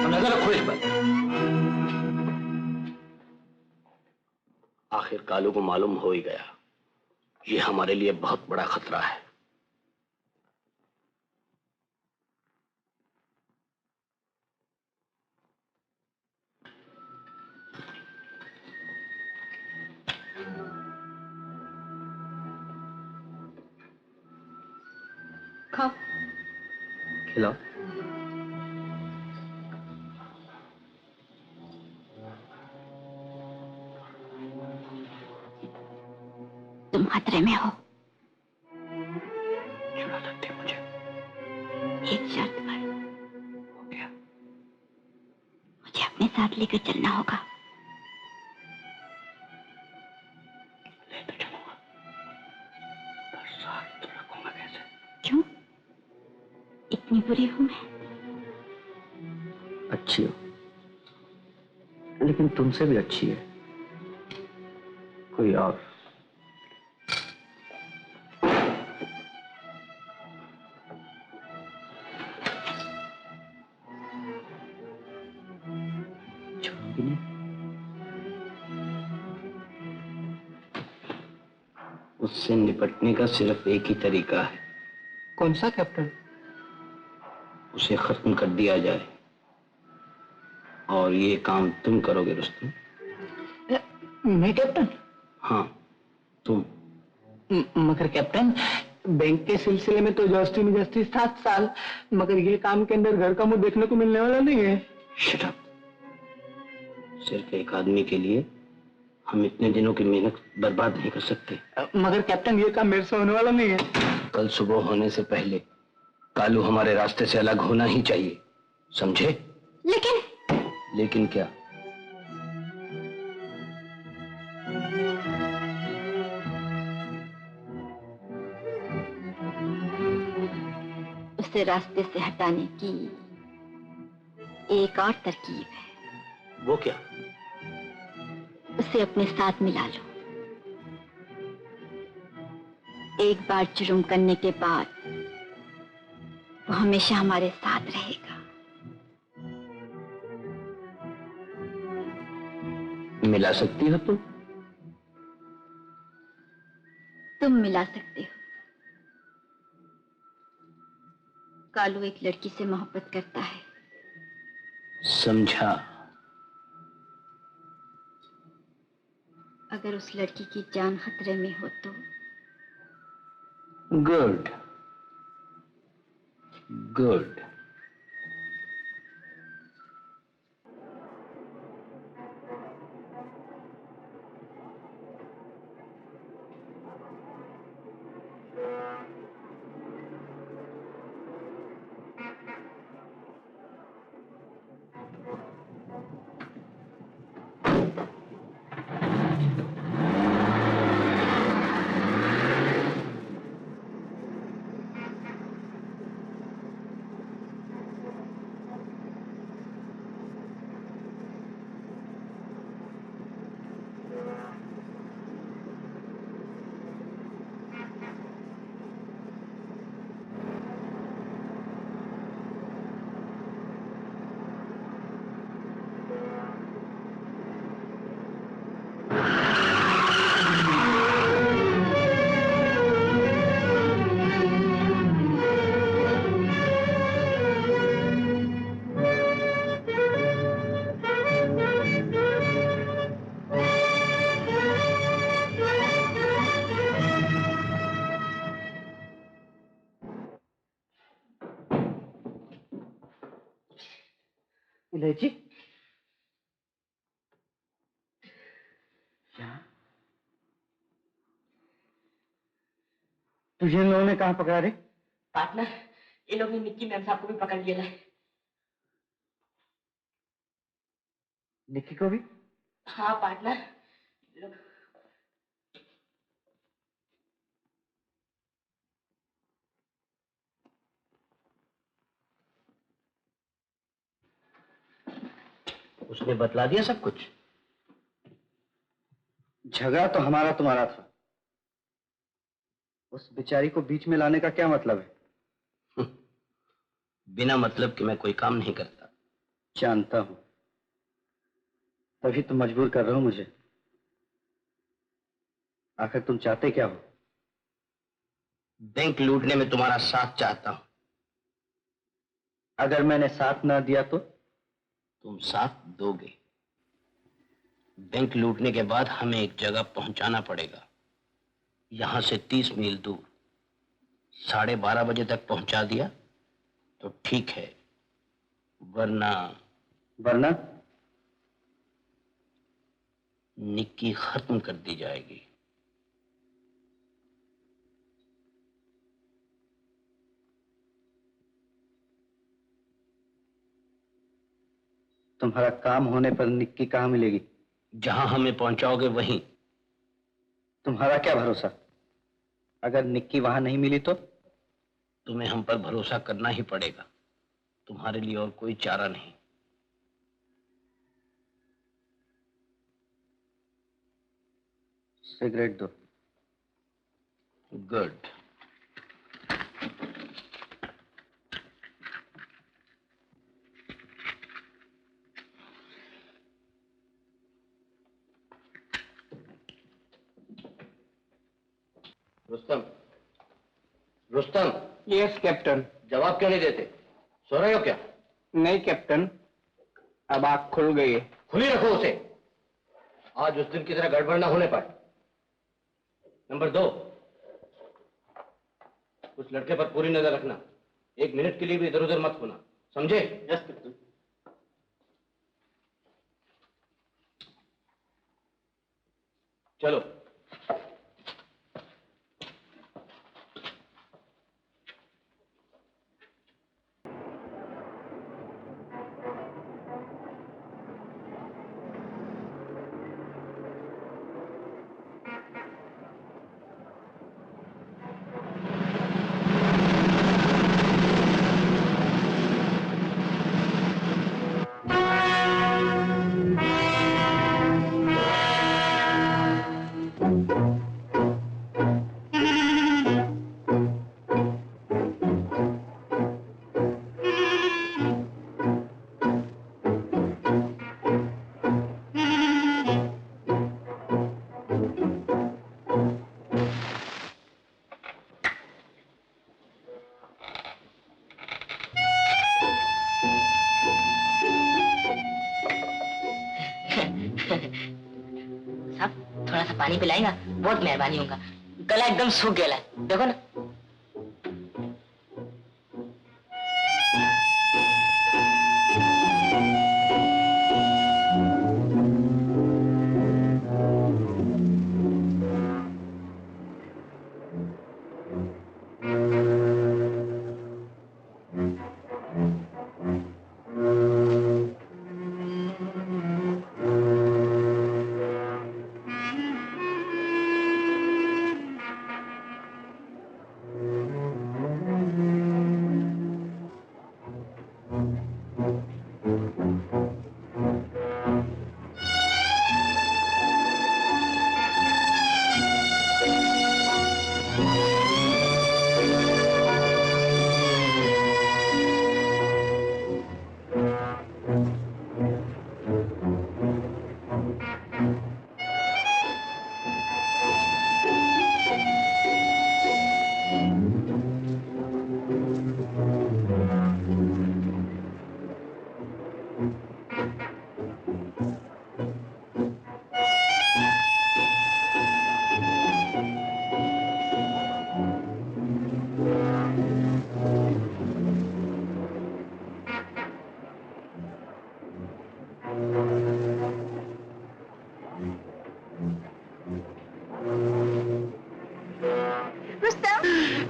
नजर रखो इस पर। आखिर कालू को मालूम हो ही गया, ये हमारे लिए बहुत बड़ा खतरा है। खाओ। खिलाओ। तुम खतरे में हो। छुड़ा सकते मुझे? एक शर्त पर। हो गया। मुझे अपने साथ लेकर चलना होगा। ले तो चलूंगा, पर साथ तो रखूंगा कैसे? क्यों? इतनी बुरी हूं मैं? अच्छी हो, लेकिन तुमसे भी अच्छी है कोई और। छोड़ोगी नहीं? उससे निपटने का सिर्फ एक ही तरीका है। कौन सा कैप्टन? उसे खत्म कर दिया जाए, और ये काम तुम करोगे रुस्तम। मैं कैप्टन? हाँ तुम। मगर कैप्टन, बैंक के सिलसिले में तो जस्ती में जस्ती 7 साल, मगर ये काम के अंदर घर का मुंह देखने को मिलने वाला नहीं है। Shut up. सिर्फ एक आदमी के लिए हम इतने दिनों की मेहनत बर्बाद नहीं कर सकते। मगर कैप्टन, ये काम मेरे से होने वाला नहीं है। कल सुबह होने से पहले कालू हमारे रास्ते से अलग होना ही चाहिए, समझे? लेकिन क्या? उसे रास्ते से हटाने की एक और तरकीब है। वो क्या? उसे अपने साथ मिला लो। एक बार जुर्म करने के बाद वो हमेशा हमारे साथ रहेगा। मिला सकती हो तुम? तुम मिला सकते हो। कालू एक लड़की से मोहब्बत करता है। समझा। अगर उस लड़की की जान खतरे में हो तो? Good good. इलायची तुझे इन लोगों ने कहाँ पकड़ा रे? पार्टनर, ये लोग ने निक्की मैम साहब को भी पकड़ लिया है। निक्की को भी? हाँ पार्टनर, लोग उसने बतला दिया सब कुछ। झगड़ा तो हमारा तुम्हारा था, उस बेचारी को बीच में लाने का क्या मतलब है? बिना मतलब कि मैं कोई काम नहीं करता। जानता हूं, तभी तुम मजबूर कर रहे हो मुझे। आखिर तुम चाहते क्या हो? बैंक लूटने में तुम्हारा साथ चाहता हूं। अगर मैंने साथ ना दिया तो? तुम साथ दोगे। बैंक लूटने के बाद हमें एक जगह पहुंचाना पड़ेगा, यहां से 30 मील दूर। 12:30 बजे तक पहुंचा दिया तो ठीक है, वरना निक्की खत्म कर दी जाएगी। तुम्हारा काम होने पर निक्की कहां मिलेगी? जहां हमें पहुंचाओगे वहीं। तुम्हारा क्या भरोसा? अगर निक्की वहां नहीं मिली तो? तुम्हें हम पर भरोसा करना ही पड़ेगा, तुम्हारे लिए और कोई चारा नहीं। सिगरेट दो। Good. Rustam, Rustam. Yes captain. जवाब क्यों नहीं देते? सो रहे हो क्या? नहीं कैप्टन, अब आँख खुल गई है। खुली रखो उसे, आज उस दिन की तरह गड़बड़ ना होने पाए। नंबर 2, उस लड़के पर पूरी नजर रखना, 1 मिनट के लिए भी इधर उधर मत होना, समझे? Yes captain. चलो। थोड़ा सा पानी पिलाएगा, बहुत मेहरबानी होगा। गला एकदम सूख गया है, देखो ना।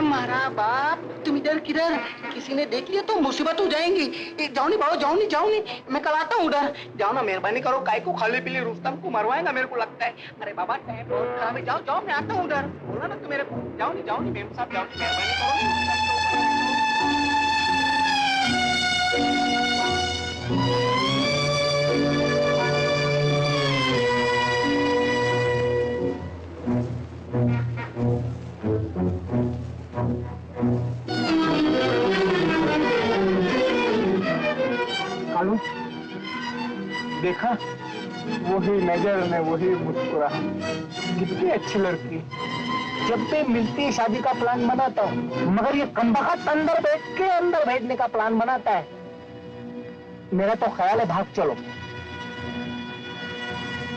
मारा बाप, तुम इधर किधर? किसी ने देख लिया तो मुसीबत हो जाएंगी। जाओ नहीं बाबा, जाओ नहीं, मैं कल आता हूँ उधर। जाओ ना, मेहरबानी करो, काय को खाली पीली रुस्तम को मरवाएगा मेरे को लगता है। अरे बाबा टाइम बहुत खराब है, जाओ मैं आता हूँ उधर। बोला ना तू मेरे को, जाओ नहीं मेम साहब, जाओ नहीं, मेहरबानी करो। कालू, देखा वही नजर में वही मुस्कुराहट, कितनी अच्छी लड़की। जब भी मिलती शादी का प्लान बनाता हूँ, मगर ये कमबख्त अंदर बैठ के अंदर भेजने का प्लान बनाता है। मेरा तो ख्याल है भाग चलो।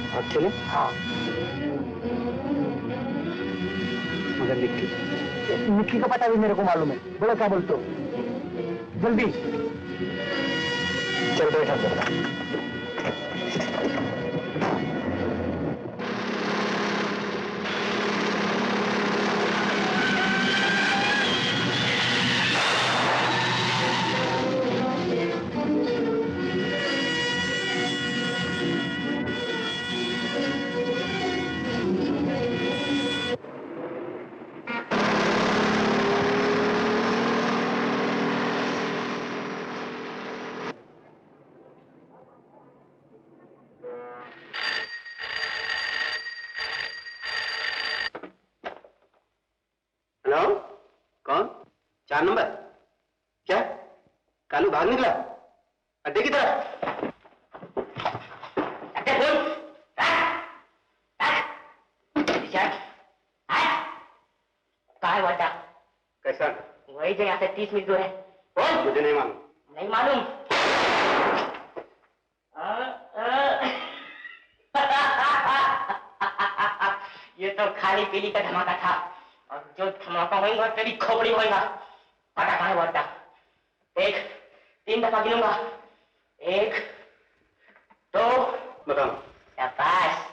भाग चलो? हाँ। मगर निक्की का पता भी मेरे को मालूम है। बोलो क्या बोलते हो? जल्दी चल बैठा कर। हेलो, कौन? 4 नंबर? क्या कालू भाग निकला अड्डे की तरफ? अड्डे बोल। कहाँ है वाटा? कैसा? वही जो यहाँ से 30 मील दूर है। बोल। मुझे नहीं मालूम। नहीं मालूम? ये तो खाली पीली का धमाका था, और जो धमाका होगा तेरी खोपड़ी होगा। पता कहाँ है वाटा? 3 दफा गिनूंगा। 1 2 बताओ। शाबाश।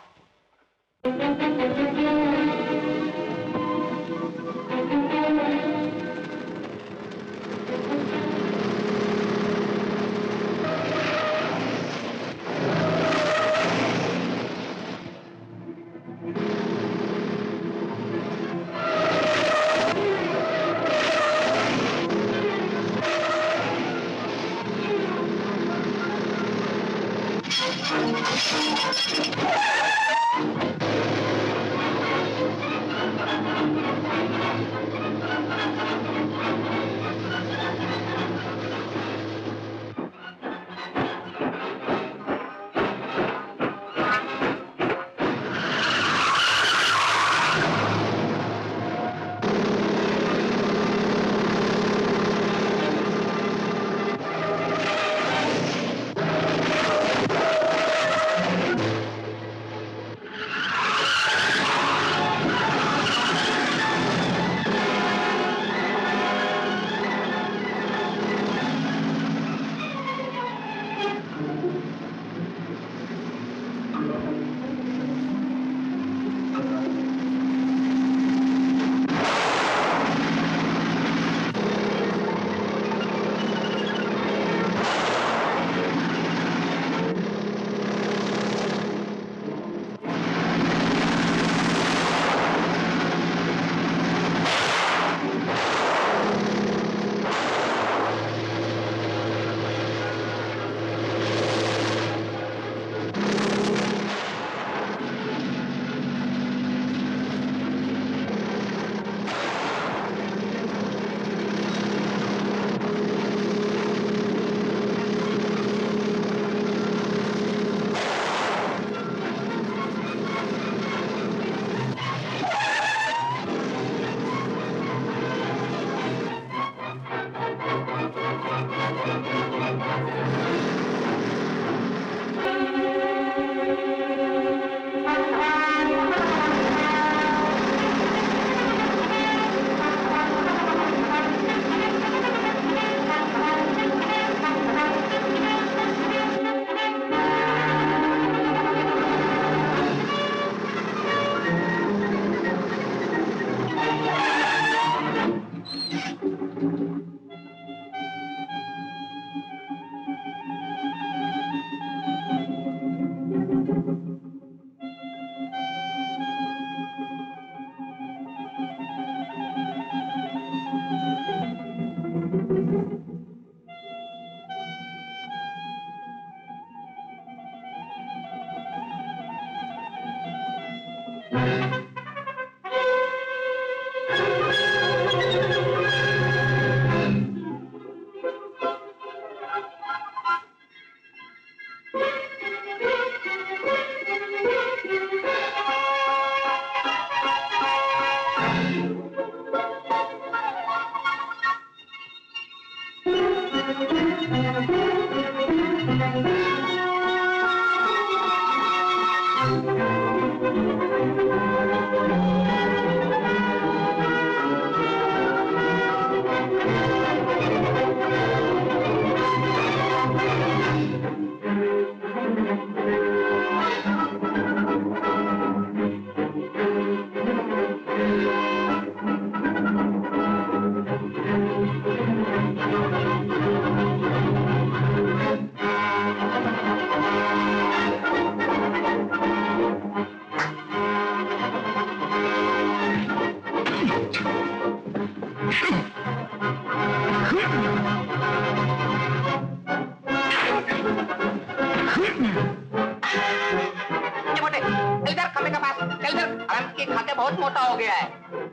मैगी खा के बहुत मोटा हो गया है।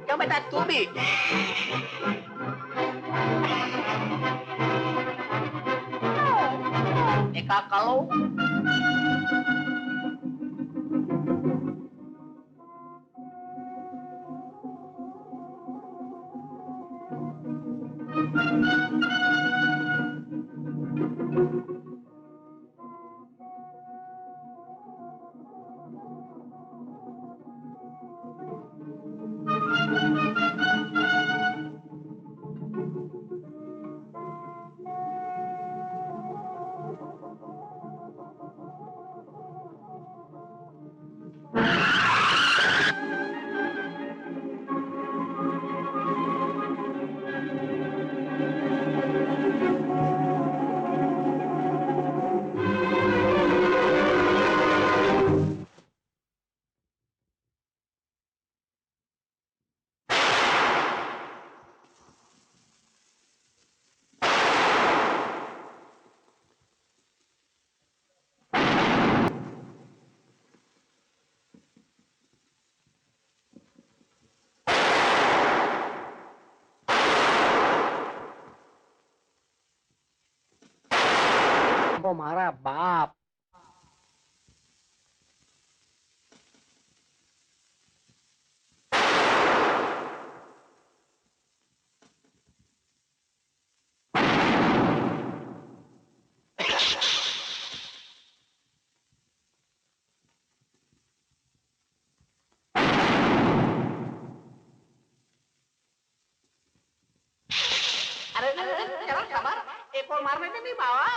क्यों बेटा तू भी? देखा कालू? वो हमारा बाप। अरे चलो खबर एक और मारने दे नहीं बाबा।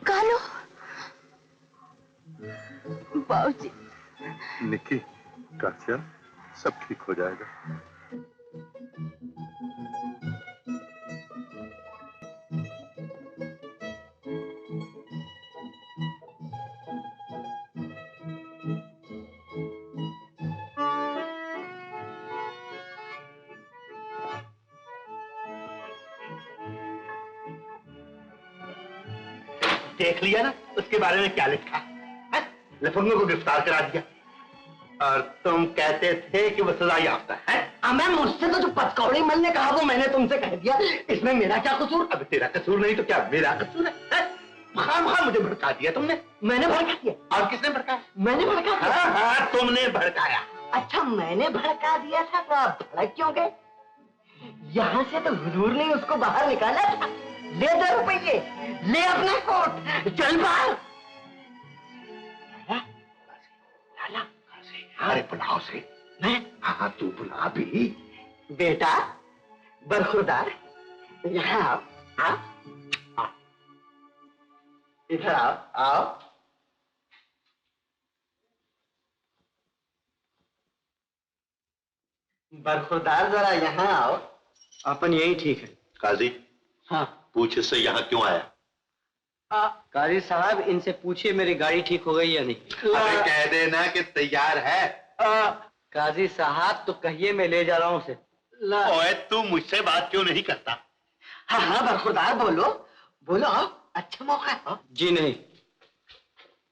कालू, बाबूजी। निक्की, काशिया, सब ठीक हो जाएगा। देख लिया ना उसके बारे में क्या लिखा है? लफंगों को गिरफ्तार करा दिया और तुम कहते थे कि वो सजा याफ्ता है। मैं मुझसे तो जो पचकौड़ी मल ने कहा वो मैंने तुमसे कह दिया, इसमें मेरा क्या कसूर? अब तेरा कसूर नहीं तो क्या मेरा कसूर है? खामखा मुझे भड़का दिया तुमने। मैंने भड़का दिया? और किसने भड़काया? मैंने भड़का दिया। हाँ, तुमने भड़काया। अच्छा, मैंने भड़का दिया था तो आप भड़क क्यों गए? यहाँ से तो हुजूर ने उसको बाहर निकाला था। ले 2 रुपये, ले अपना कोट, चल बाहर। अरे बुलाओ से। मैं? हाँ तू बुला भी। बेटा बरखुरदार, यहाँ आओ। आओ, इधर आओ। आओ, बरखुरदार जरा यहाँ आओ। अपन यही ठीक है। काजी, हाँ, पूछ इससे यहाँ क्यों आया? काजी साहब इनसे पूछिए मेरी गाड़ी ठीक हो गई या नहीं। अरे कह देना कि तैयार है। काजी साहब तो कहिए मैं ले जा रहा हूँ उसे। ओए तू मुझसे बात क्यों नहीं करता? हाँ हाँ बरखुरदार बोलो बोलो, अच्छा मौका है। जी नहीं,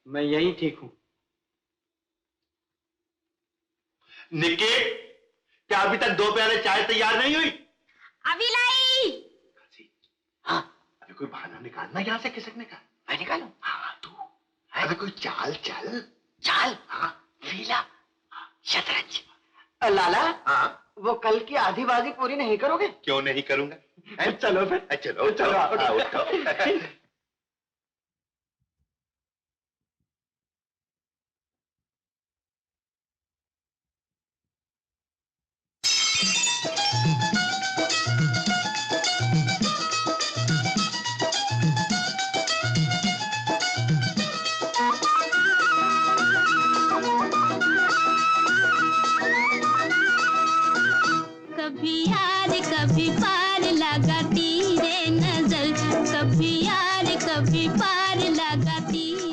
मैं यही ठीक हूँ। निकी, क्या अभी तक 2 प्याले चाय तैयार नहीं हुई? अभी लाई। हाँ, अभी कोई बहाना निकालना यहाँ से खिसकने का। मैं निकालूं? हाँ तू। अरे कोई चाल चल। चाल? हाँ। लीला, शतरंज। लाला, हाँ। वो कल की आधी बाजी पूरी नहीं करोगे? क्यों नहीं करूंगा? चलो फिर। चलो चलो उठो। कभी यार कभी पार लगाती रे नजर, कभी यार कभी पार लगाती